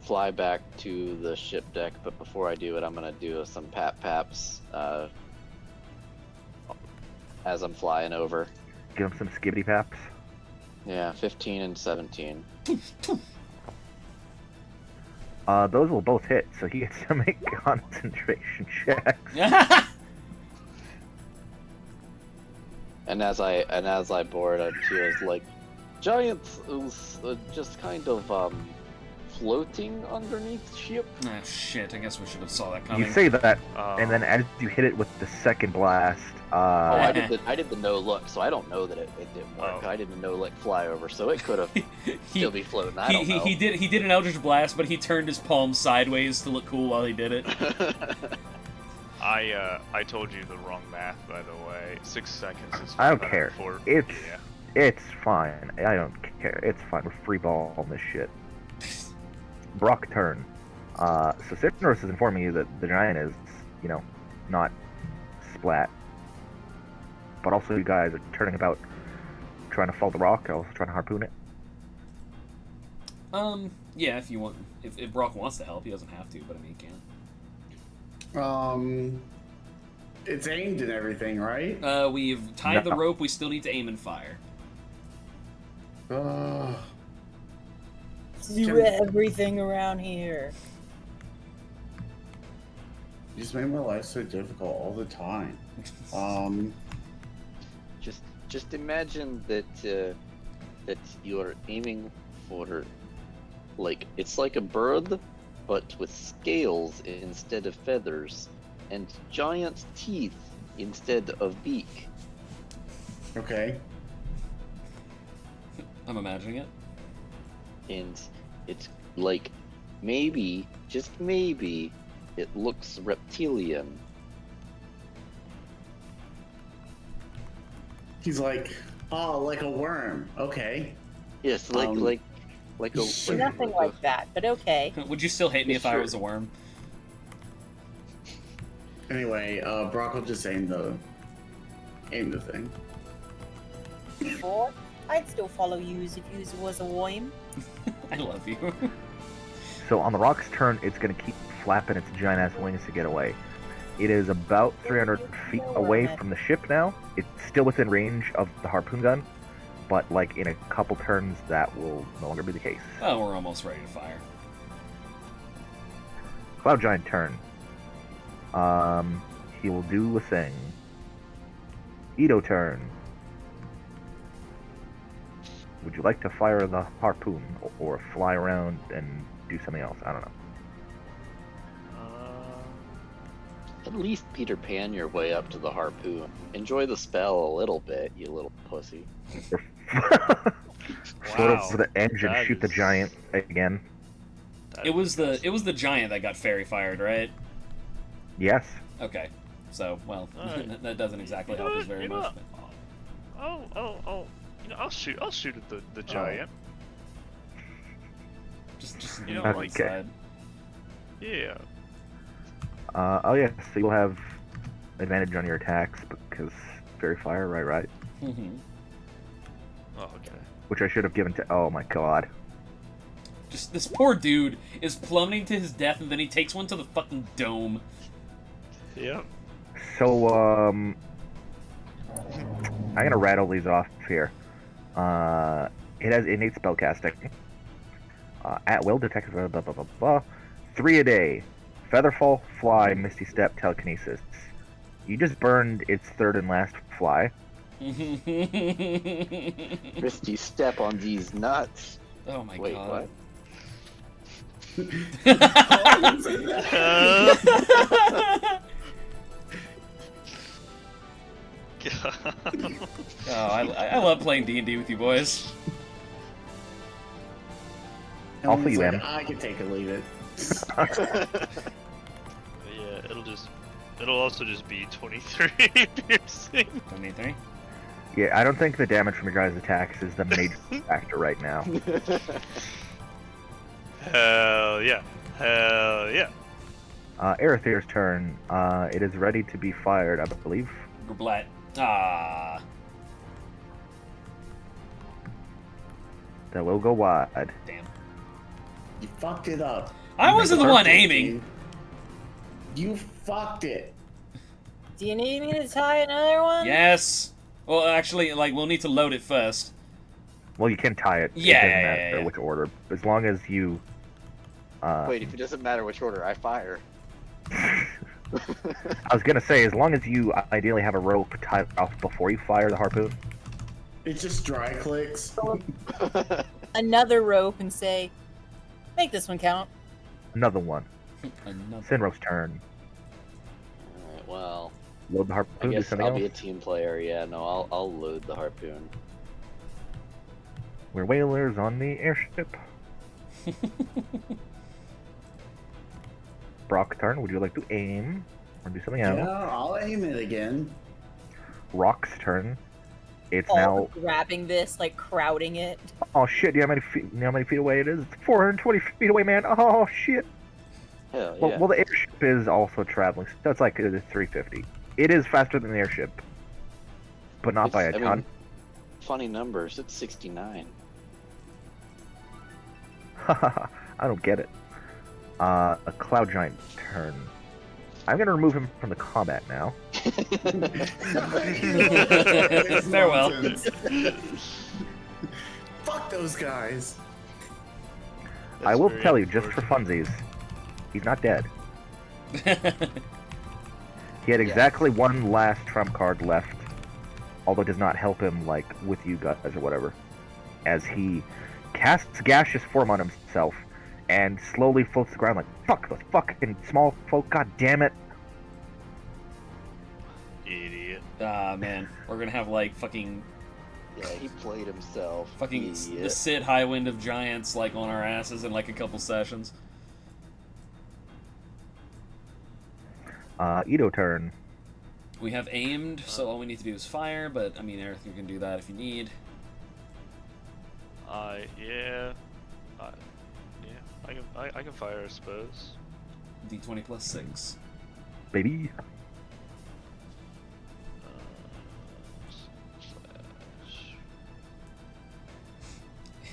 fly back to the ship deck, but before I do it, I'm gonna do some paps as I'm flying over. Give him some skibbity paps. Yeah, 15 and 17. Those will both hit, so he gets to make concentration checks. And as I board, I was like, giant is just kind of floating underneath ship. Oh shit! I guess we should have saw that coming. You say that, and then as you hit it with the second blast, I did the no look, so I don't know that it didn't work. I did the no look flyover, so it could have still be floating. I don't know. He did an Eldritch Blast, but he turned his palm sideways to look cool while he did it. I told you the wrong math, by the way. 6 seconds is. I don't care. It's yeah. It's fine. I don't care. It's fine. We're free ball on this shit. Brock turn. So Citronus is informing you that the giant is, not splat. But also you guys are turning about trying to fall the rock, also trying to harpoon it. Yeah, if you want, if Brock wants to help, he doesn't have to, but I mean, he can. It's aimed and everything, right? We've tied the rope, we still need to aim and fire. Do everything around here. You just made my life so difficult all the time. Just imagine that that you're aiming for, like, it's like a bird, but with scales instead of feathers, and giant teeth instead of beak. Okay. I'm imagining it. And it's like, maybe, just maybe, it looks reptilian. He's like, oh, like a worm. Okay. Yes, like a Nothing like that, but okay. Would you still hate me if I Sure. was a worm? Anyway, Brock will just aim the thing. Or I'd still follow you if you was a worm. I love you. So on the rock's turn, it's going to keep flapping its giant ass wings to get away. It is about 300 feet away from the ship now. It's still within range of the harpoon gun, but like in a couple turns, that will no longer be the case. Oh, we're almost ready to fire. Cloud Giant turn. He will do a thing. Edo turn. Would you like to fire the harpoon or fly around and do something else? I don't know. At least Peter Pan your way up to the harpoon. Enjoy the spell a little bit, you little pussy. Float over the edge and That shoot the is- giant again. It was the giant that got fairy fired, right? Yes. Okay. So, well, Alright. that doesn't exactly You know help what? us very You know much. what? Oh. You know, I'll shoot at the giant. Just You know, move like- inside. Yeah. Oh yeah, so you'll have advantage on your attacks because fairy fire, right? Mhm. Oh, okay. Which I should have given to. Oh my god. Just this poor dude is plummeting to his death, and then he takes one to the fucking dome. Yep. So I'm gonna rattle these off here. It has innate spellcasting. At will detect blah, blah, blah, blah, blah. 3 a day. Featherfall, fly, misty step, telekinesis. You just burned its third and last fly. Misty step on these nuts. Oh my Wait, god. what? Oh, I love playing D&D with you boys. Also you, Like, Em. I can take or leave it. Yeah, it'll also just be 23 piercing. 23. Yeah, I don't think the damage from your guys' attacks is the major factor right now. Hell yeah. Hell yeah. Aerithir's turn. It is ready to be fired, I believe. Grblat. Ah. That will go wide. Damn. You fucked it up. I wasn't the Make a one turn. aiming. You fucked it. Do you need me to tie another one? Yes. Well, actually, like, we'll need to load it first. Well, you can tie it. Yeah, It doesn't yeah, matter yeah. which order. As long as you... Wait, if it doesn't matter which order, I fire. I was gonna say, as long as you ideally have a rope tied off before you fire the harpoon. It just dry clicks. Another rope and say, make this one count. Another one. Another. Sinro's turn. Alright, well, Load the I harpoon, do guess something I'll else. be a team player. Yeah, no, I'll load the harpoon. We're whalers on the airship. Brock's turn. Would you like to aim or do something else? Yeah, I'll aim it again. Rock's turn. It's All now. grabbing this, like crowding it. Oh shit! Do you know how many feet away it is? It's 420 feet away, man. Oh shit! Hell Well, yeah. well, the airship is also traveling, so it's like 350. It is faster than the airship, but not by a It's- I ton. mean, funny numbers. It's 69. I don't get it. A cloud giant turn. I'm gonna remove him from the combat now. Farewell. Fuck those guys. I will tell you, just for funsies, he's not dead. He had exactly one last trump card left, although it does not help him, like, with you guys or whatever, as he casts gaseous form on himself and slowly floats the ground like, fuck those fucking small folk, god damn it. Idiot. Ah, man. We're gonna have, like, fucking Yeah, he played himself. the Idiot. Sid High Wind of Giants, like, on our asses in, like, a couple sessions. Edo turn. We have aimed, so all we need to do is fire, but, I mean, Eric, you can do that if you need. Yeah. I can fire, I suppose. D20 plus 6. Baby.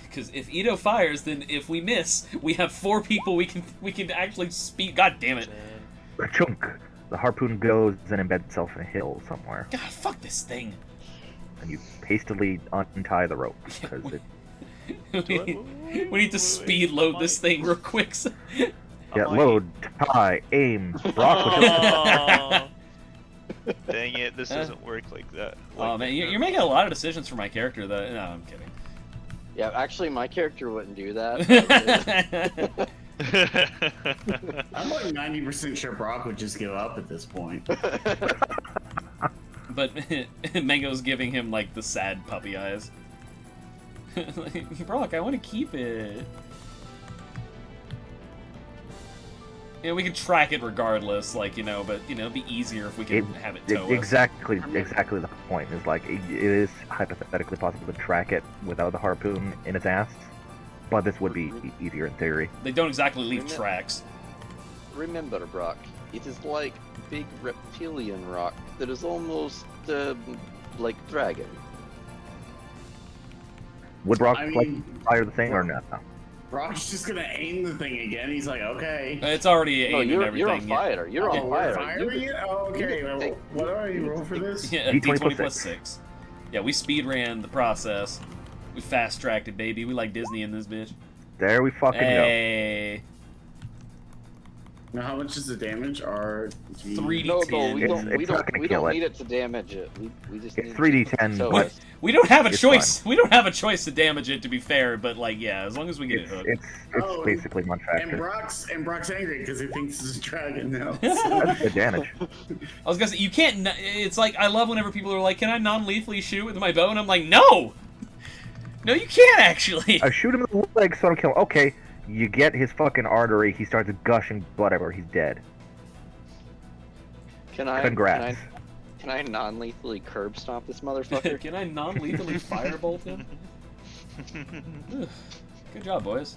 Because if Ito fires, then if we miss, we have 4 people we can actually speed. God damn it! Chunk. The harpoon goes and embeds itself in a hill somewhere, God, fuck this thing. and you hastily untie the rope because it. We need to speed load this thing real quick. Yeah, load, tie, aim, rock. Oh, dang it! This doesn't work like that. Oh man, you're making a lot of decisions for my character. Though. No, I'm kidding. Yeah, actually, my character wouldn't do that. I'm like 90% sure Brock would just give up at this point. But Mango's giving him like the sad puppy eyes. Like, Brock, I want to keep it. Yeah, we could track it regardless, like, you know, but, you know, it'd be easier if we could have it tow us. Exactly the point is like it is hypothetically possible to track it without the harpoon in its ass, but this would be easier in theory. They don't exactly leave tracks. Remember, Brock, it is like big reptilian rock that is almost like dragon. Would Brock I mean- like fire the thing or not? Brock's just gonna aim the thing again. He's like, okay. It's already No, aimed and everything. you're on fire. You're Oh, on we're fire. firing it? Oh, okay. you Well, take- what do I roll for this? Yeah, D20 D20 plus plus 6. Yeah, we speed ran the process. We fast tracked it, baby. We like Disney in this bitch. There we fucking Hey. Now, how much is the damage? 3d10. No, we It's don't. not We gonna don't kill it. need it to damage it. We just It's need 3d10, So but We don't have a It's choice. We don't have a choice to damage it, to be fair. But like, yeah, as long as we get it hooked. it's Oh, basically one And factor. Brock's angry because he thinks it's a dragon now. That's good damage. I was gonna say you can't. It's like I love whenever people are like, "Can I non-lethally shoot with my bow?" And I'm like, "No, no, you can't actually." I shoot him in the leg so I don't kill him. Okay, you get his fucking artery. He starts gushing blood everywhere. He's dead. Can I? Congrats. Can I non-lethally curb stomp this motherfucker? Can I non-lethally firebolt him? Good job, boys.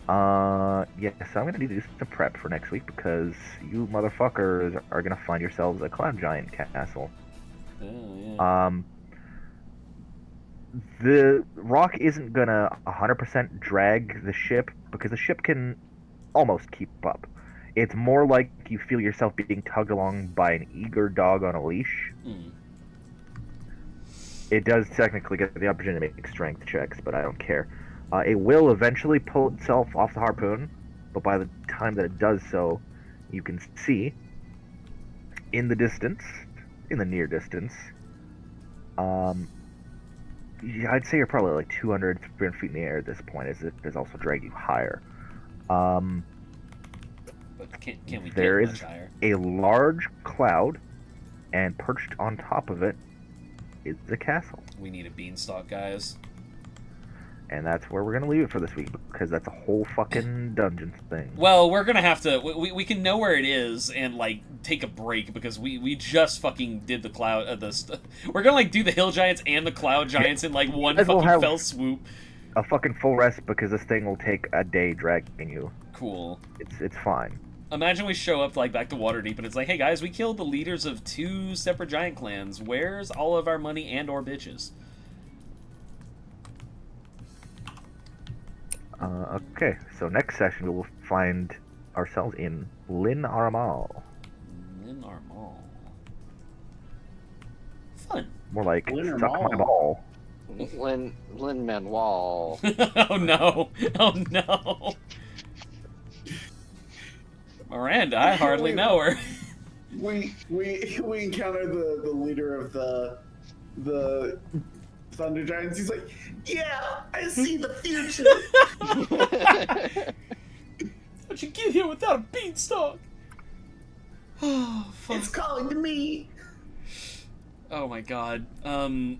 Yes, I'm gonna need to do some prep for next week because you motherfuckers are gonna find yourselves a cloud giant castle. Oh, yeah. The rock isn't gonna 100% drag the ship because the ship can almost keep up. It's more like you feel yourself being tugged along by an eager dog on a leash. Mm. It does technically get the opportunity to make strength checks, but I don't care. It will eventually pull itself off the harpoon, but by the time that it does so, you can see in the distance, in the near distance, yeah, I'd say you're probably like 200, 300 feet in the air at this point, as it does also drag you higher. But can we There get is much higher? a large cloud, and perched on top of it is the castle. We need a beanstalk, guys. And that's where we're gonna leave it for this week, because that's a whole fucking dungeon thing. Well, we're gonna have to. We can know where it is and like take a break because we just fucking did the cloud. We're gonna like do the hill giants and the cloud giants in like one Might as well fucking have- fell swoop. A fucking full rest, because this thing will take a day dragging you. Cool. It's fine. Imagine we show up like back to Waterdeep and it's like, hey guys, we killed the leaders of 2 separate giant clans. Where's all of our money and or bitches? Okay, so next session we will find ourselves in Lin Armal. Lin Armal. Fun. More like Lin suck my Armal. ball. Lin Manuel. Oh no! Oh no! Miranda, I hardly know her. We encountered the leader of the Thunder Giants. He's like, yeah, I see the future. How'd you get here without a beanstalk? Oh, fuck. It's calling to me. Oh my god. God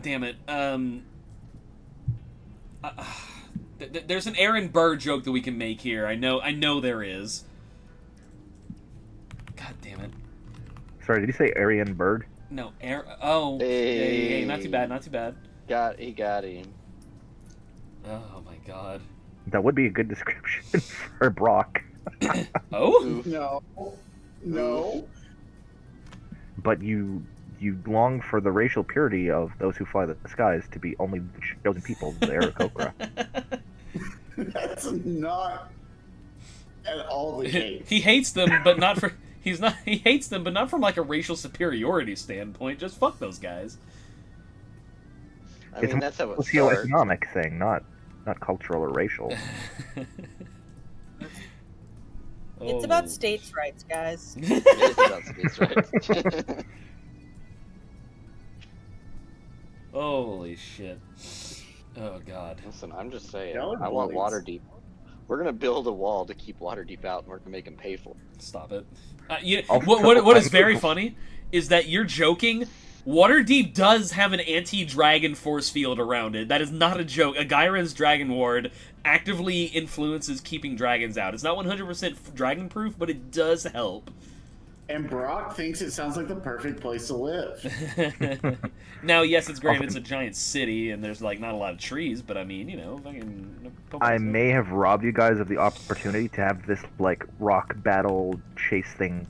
damn it. There's an Aaron Burr joke that we can make here. I know there is. God damn Sorry, did you say Aryan bird? No, oh, hey, not too bad, not too bad. He got him. Oh my god. That would be a good description for Brock. Oh? Oof. No. But you long for the racial purity of those who fly the skies to be only the chosen people of the Aarakocra. That's not at all the case. He hates them, but not for he hates them, but not from like a racial superiority standpoint. Just fuck those guys. I mean, that's how it starts. Socioeconomic thing, not cultural or racial. It's about states' rights, guys. It is about states' rights. Holy shit. Oh god. Listen, I'm just saying. Y'all are I want bullies. Waterdeep. We're gonna build a wall to keep Waterdeep out, and we're gonna make them pay for it. Stop it. What is very funny is that you're joking. Waterdeep does have an anti-dragon force field around it. That is not a joke. A Gyren's Dragon Ward actively influences keeping dragons out. It's not 100% dragon-proof, but it does help. And Brock thinks it sounds like the perfect place to live. Now, yes, it's great. It's a giant city, and there's like not a lot of trees, but I mean, you know, fucking. I may have robbed you guys of the opportunity to have this like rock battle chase thing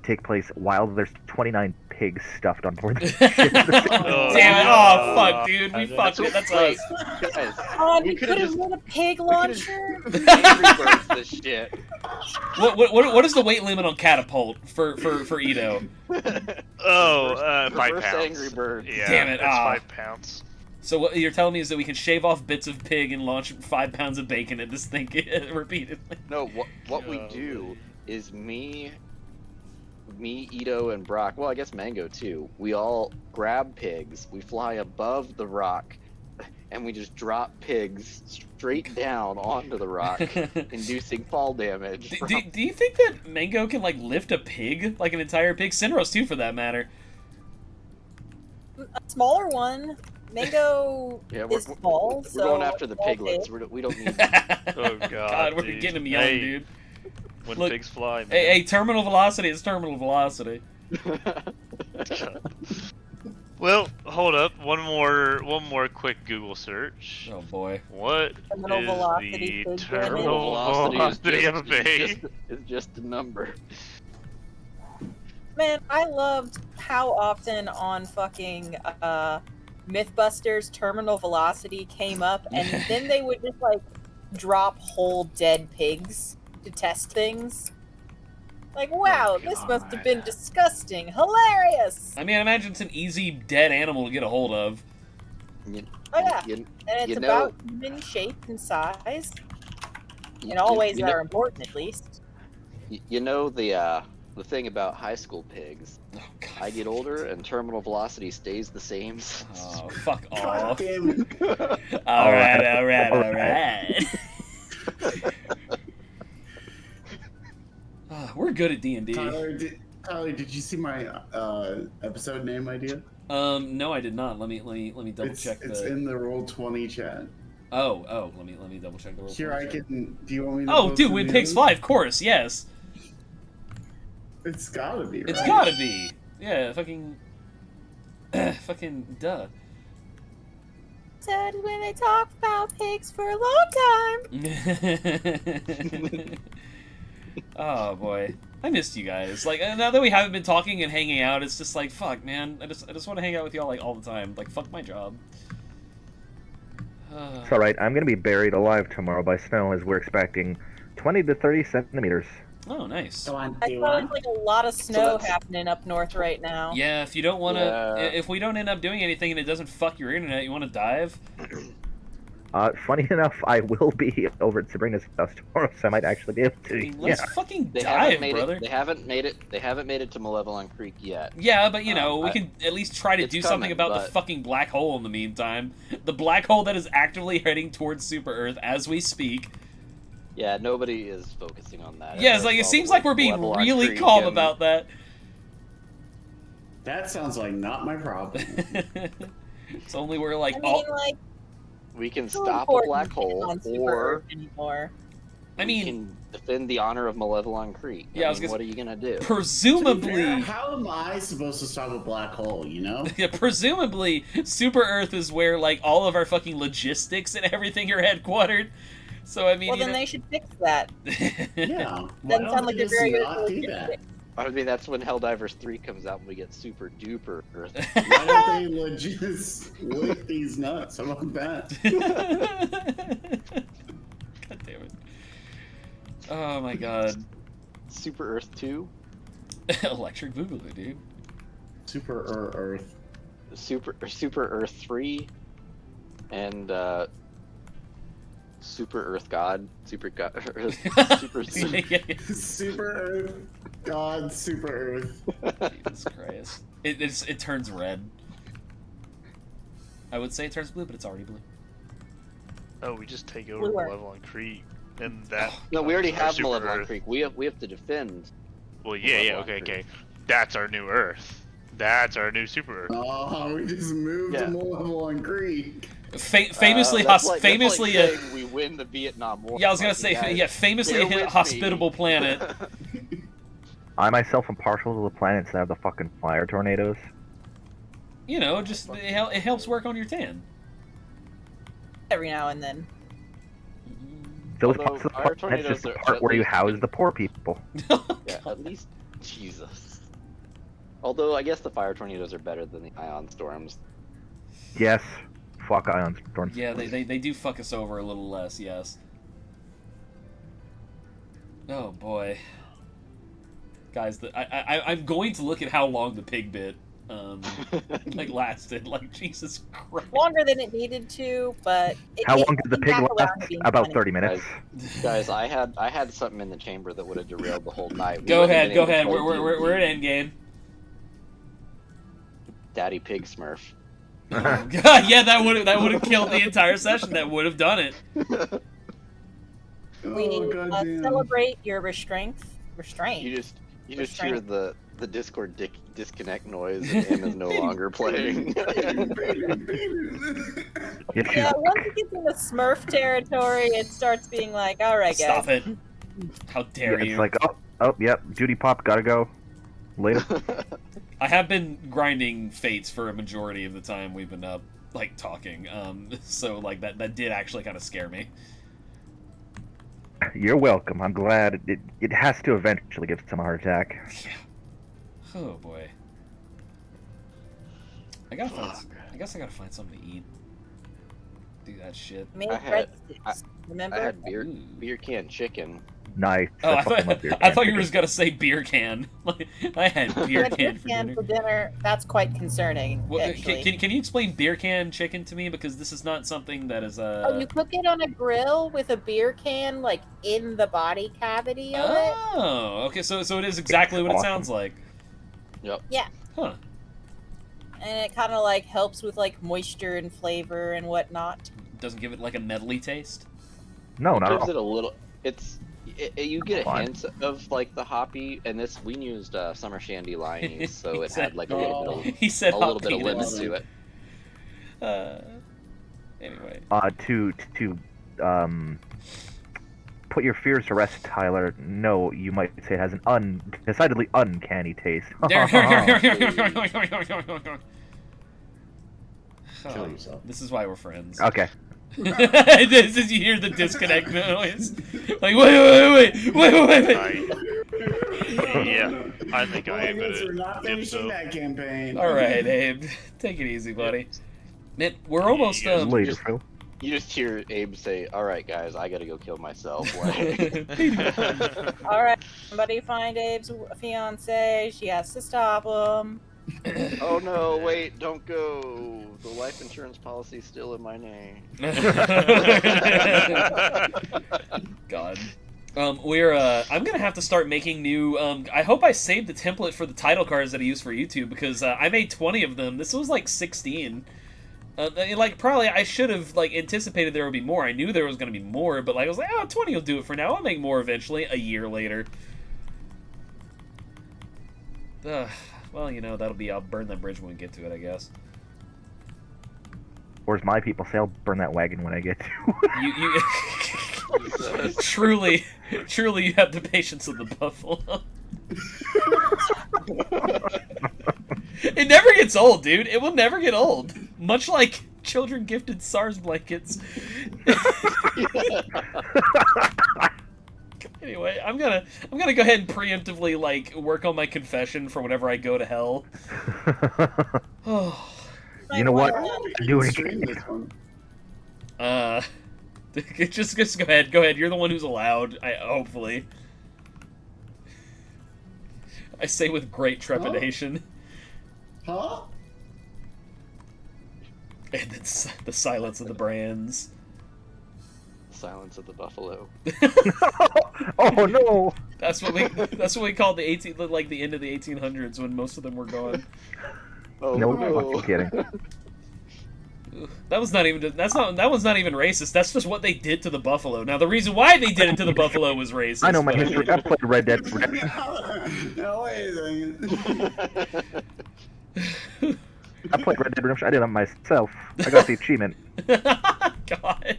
take place while there's 29 pigs stuffed on board the ship. Damn it! Oh fuck, dude, we fucked it. That's us. Guys, Oh, we you could've could have just- run a pig launcher. Angry Birds this shit. What is the weight limit on catapult for Ito? Oh, 5 Reverse pounds. Angry Birds. Yeah, Damn it, it's ah. 5 pounds. So what you're telling me is that we can shave off bits of pig and launch 5 pounds of bacon at this thing repeatedly. No, what we Golly. do is me, Ito, and Brock. Well, I guess Mango too. We all grab pigs. We fly above the rock, and we just drop pigs straight down onto the rock, inducing fall damage. Do you think that Mango can like lift a pig, like an entire pig? Sinros too, for that matter. A smaller one. Mango Yeah, is small, we're so going after the small piglets. pig. We don't need. Oh god. God, we're dude. getting him young, Hey, dude. When Look- pigs fly, man. Hey, terminal velocity is terminal velocity. Well, hold up. One more quick Google search. Oh boy. What Terminal is velocity the pig damage. terminal velocity of a pig? is just a number. Man, I loved how often on fucking Mythbusters terminal velocity came up, and then they would just like drop whole dead pigs to test things. Like, wow, this must have been disgusting. Hilarious! I mean, I imagine it's an easy dead animal to get a hold of. Oh yeah, You, and it's you know- about human shape and size. In all ways that are important, at least. You know the thing about high school pigs. Oh god. I get older and terminal velocity stays the same. Oh, fuck God off. damn it. Alright. We're good at D&D. Tyler, did you see my episode name idea? No, I did not. Let me double check It's the. in the Roll20 chat. Oh, let me double check the roll. Here I can. Do you want me to? Oh, post dude, it when in pigs the- fly, of course, yes. It's gotta be. Right? It's gotta be. Yeah, fucking duh. Said when they talk about pigs for a long time. Oh boy, I missed you guys. Like now that we haven't been talking and hanging out, it's just like fuck, man. I just want to hang out with y'all like all the time. Like fuck my job. It's alright, I'm gonna be buried alive tomorrow by snow as we're expecting 20 to 30 centimeters. Oh, nice. Go on, I do thought on. there's like a lot of snow that's- happening up north right now. Yeah, if you don't want to, Yeah. if we don't end up doing anything and it doesn't fuck your internet, you want to dive? Funny enough, I will be over at Sabrina's house tomorrow, so I might actually be able I to. mean, let's Yeah. fucking They haven't dive, made brother. it. They haven't made it to Malevolent Creek yet. Yeah, but you know, we I- can at least try to it's do something coming, about the but- fucking black hole in the meantime. The black hole that is actively heading towards Super Earth as we speak. Yeah, nobody is focusing on that. Yeah, it's like it seems like we're being really calm about that. That sounds like not my problem. It's only where like I all mean, like, We can so stop a important black to get hole, on Super or Earth anymore. I mean, can defend the honor of Malevelon Creek. Yeah, I was mean, gonna what are you gonna do? To be presumably, fair, how am I supposed to stop a black hole? You know? yeah, presumably, Super Earth is where like all of our fucking logistics and everything are headquartered. So I mean, Well, then they should fix that. Yeah. Why Doesn't don't sound like they they're just very not do that? realistic. I mean, that's when Helldivers 3 comes out and we get Super Duper Earth. Why don't they just lick these nuts? How about that? God damn it! Oh my god! Super Earth 2, Electric Boogaloo, dude. Super Earth. Super Earth 3, and Super Earth God, Super God, Super. Super Earth. God, Super Earth. Jesus Christ! It turns red. I would say it turns blue, but it's already blue. Oh, we just take over Bluer. Malevelon Creek, and that. No, we already becomes our have Super Malevelon Earth. Creek. We have to defend. Well, yeah, Malevelon okay. Creek. That's our new Earth. That's our new Super Earth. Oh, we just moved Yeah. to Malevelon Creek. Famously, that's like famously, saying we win the Vietnam War. yeah, I was gonna Like, say, guys, yeah, famously bear a with me. hospitable planet. I myself am partial to the planets that have the fucking fire tornadoes. You know, just it helps work on your tan. Every now and then. Those Although parts of the fire planet, that's just the tornadoes are part at where you least- house the poor people. Yeah, at least Jesus. Although I guess the fire tornadoes are better than the ion storms. Yes. Fuck ion storms. Yeah, they do fuck us over a little less, yes. Oh boy, guys, I'm going to look at how long the pig bit like lasted. Like Jesus Christ. Longer than it needed to, but How long did the came pig back around last? to being About funny. 30 minutes. Guys, I had something in the chamber that would have derailed the whole night. We Go wouldn't have ahead, been go able to ahead. play We're at D&D. endgame. Daddy Pig Smurf. God, yeah, that would have killed the entire session. That would have done it. We Oh, goddamn. celebrate your restraint. You just hear Restraint. the Discord disconnect noise and M is no longer playing. If Yeah, you, once it gets into Smurf territory, it starts being like, all right, guys. Stop it! How dare it's you? like, oh, yep, duty pop, gotta go. Later. I have been grinding fates for a majority of the time we've been up, like talking. So like that did actually kind of scare me. You're welcome. I'm glad it has to eventually give some heart attack. Yeah. Oh boy. I guess I gotta find something to eat. Do that shit. Made I had- breadsticks. Remember? I had Ooh. beer can chicken. Nice. Oh, I fucking love beer thought you can were just gonna say beer can. Like, I had beer Yeah, can for dinner. for dinner. That's quite concerning. Well, actually. can you explain beer can chicken to me, because this is not something that is Oh, you cook it on a grill with a beer can, like in the body cavity of it. Oh, okay. So it is exactly what it Awesome. sounds like. Yep. Yeah. Huh. And it kind of like helps with like moisture and flavor and whatnot. Doesn't give it like a metally taste. No, not at Gives all. it a little. You get a Fine. hint of like the hoppy, and this we used summer shandy lionies, so it had like a little bit of He said a little hot bit of lemon penis. to it. Anyway. To put your fears to rest, Tyler. No, you might say it has an decidedly uncanny taste. Kill yourself. This is why we're friends. Okay. This is, you hear the disconnect noise. Like, wait. Yeah, I think I am We're gonna not dip finishing so. that campaign. All right, Abe, take it easy, buddy. Man, we're almost Yes. Later, just- Phil. You just hear Abe say, "All right, guys, I gotta go kill myself." Like, All right, somebody find Abe's fiance. She has to stop him. oh no, wait, don't go. The life insurance policy's still in my name. God. I'm gonna have to start making new. I hope I saved the template for the title cards that I use for YouTube, because I made 20 of them. This was like 16. Like probably I should have like anticipated there would be more. I knew there was gonna be more, but like I was like, oh, 20 will do it for now. I'll make more eventually. A year later. Well, you know, that'll be. I'll burn that bridge when we get to it, I guess. Or as my people say, I'll burn that wagon when I get to. You Truly, you have the patience of the buffalo. It never gets old, dude. It will never get old. Much like children gifted SARS blankets. Anyway, I'm gonna go ahead and preemptively like work on my confession for whenever I go to hell. Oh. You know what? Do it Stream again. this one. Just go ahead. Go ahead. You're the one who's allowed. Hopefully. I say with great trepidation. Huh? And then the silence of the brands. Silence of the buffalo. Oh no! That's what we called the the end of the 1800s when most of them were gone. Oh No, no! fucking kidding. That was not even that was not even racist. That's just what they did to the buffalo. Now the reason why they did it to the buffalo was racist. I know my but- history. I played Red Dead Redemption. No, wait a second. I played Red Dead Redemption. I did it myself. I got the achievement. God.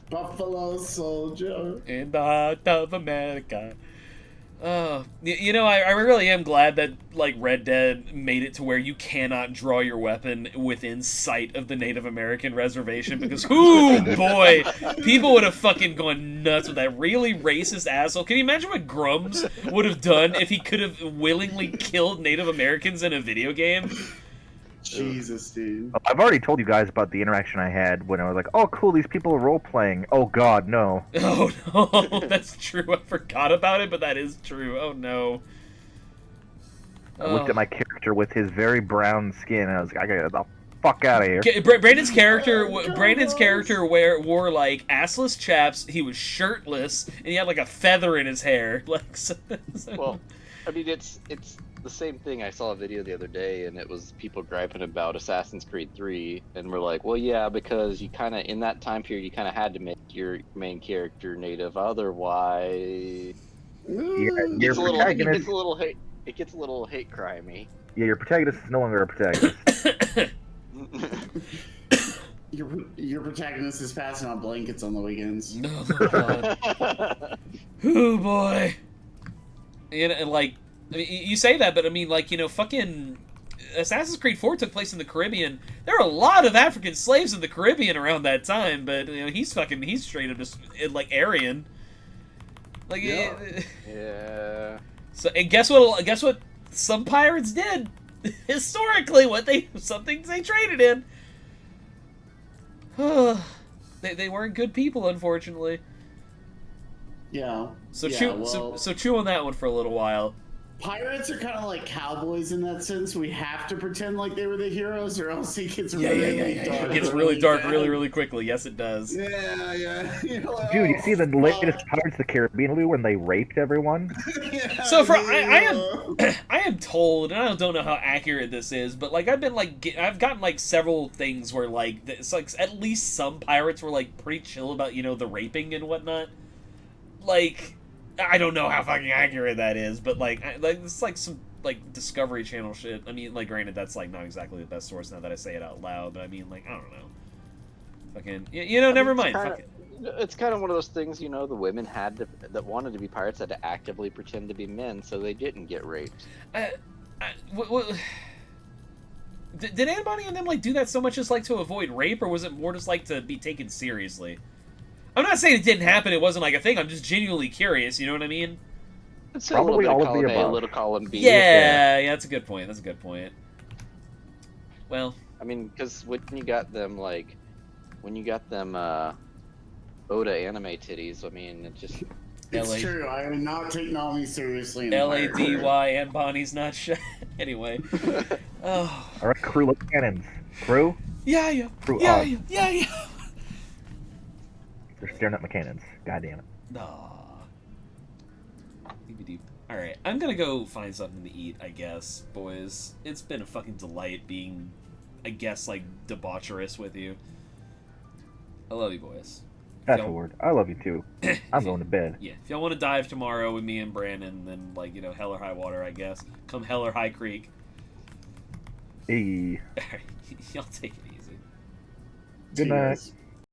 Buffalo Soldier. In the heart of America. You know, I really am glad that like Red Dead made it to where you cannot draw your weapon within sight of the Native American reservation because, ooh boy, people would have fucking gone nuts with that really racist asshole. Can you imagine what Grums would have done if he could have willingly killed Native Americans in a video game? Jesus, dude. I've already told you guys about the interaction I had when I was like, "Oh, cool, these people are role playing." Oh God, no. Oh no, that's true. I forgot about it, but that is true. Oh no. I looked at my character with his very brown skin, and I was like, "I gotta get the fuck out of here." Brandon's character wore like assless chaps. He was shirtless, and he had like a feather in his hair. Like, so. Well, I mean, it's the same thing. I saw a video the other day, and it was people griping about Assassin's Creed 3, and we're like, well, yeah, because you kind of, in that time period, you kind of had to make your main character native, otherwise, Your it gets a protagonist, little hate crimey. yeah, your protagonist is no longer a protagonist. Your protagonist is passing out blankets on the weekends. No, God. Oh boy. And like, I mean, you say that, but I mean, like, you know, fucking Assassin's Creed 4 took place in the Caribbean. There are a lot of African slaves in the Caribbean around that time, but you know, he's straight up just like Aryan. Like, Yeah. So, and guess what? Some pirates did historically. Some things they traded in. They weren't good people, unfortunately. Yeah. So yeah, so chew on that one for a little while. Pirates are kind of like cowboys in that sense. We have to pretend like they were the heroes, or else it gets Yeah. dark. It gets really dark really quickly. Yes, it does. Yeah. You're like, Dude, you oh, see the fuck. latest Pirates of the Caribbean movie when they raped everyone? Yeah, So yeah. I am told, and I don't know how accurate this is, but like I've gotten like several things where like it's like at least some pirates were like pretty chill about, you know, the raping and whatnot. Like, I don't know how fucking accurate that is, but like it's like some like Discovery Channel shit. I mean, like, granted, that's like not exactly the best source now that I say it out loud, but I mean, like, I don't know. Fucking, you know, never mind. It's kind of one of those things, you know, the women that wanted to be pirates had to actively pretend to be men so they didn't get raped. Did anybody in them like do that so much as like to avoid rape, or was it more just like to be taken seriously? I'm not saying it didn't happen. It wasn't like a thing. I'm just genuinely curious. You know what I mean? It's Probably a little bit all of of the column A, a above. little column B. Yeah, that's a good point. Well, I mean, because when you got them Oda anime titties, I mean, it just It's LA true. I am not taking Nami seriously. In Pirate. LADY and Bonnie's not shy. Anyway. Oh. All right, crew, look cannons. Crew, Yeah. crew, Yeah. They're staring at my cannons. God damn it. Aw. Alright, I'm gonna go find something to eat, I guess, boys. It's been a fucking delight being, I guess, like, debaucherous with you. I love you, boys. That's Yo. a word. I love you too. I'm going to bed. Yeah, if y'all want to dive tomorrow with me and Brandon, then, like, you know, hell or high water, I guess. Come hell or high creek. Hey. Alright, y'all take it easy. Good night. Cheers.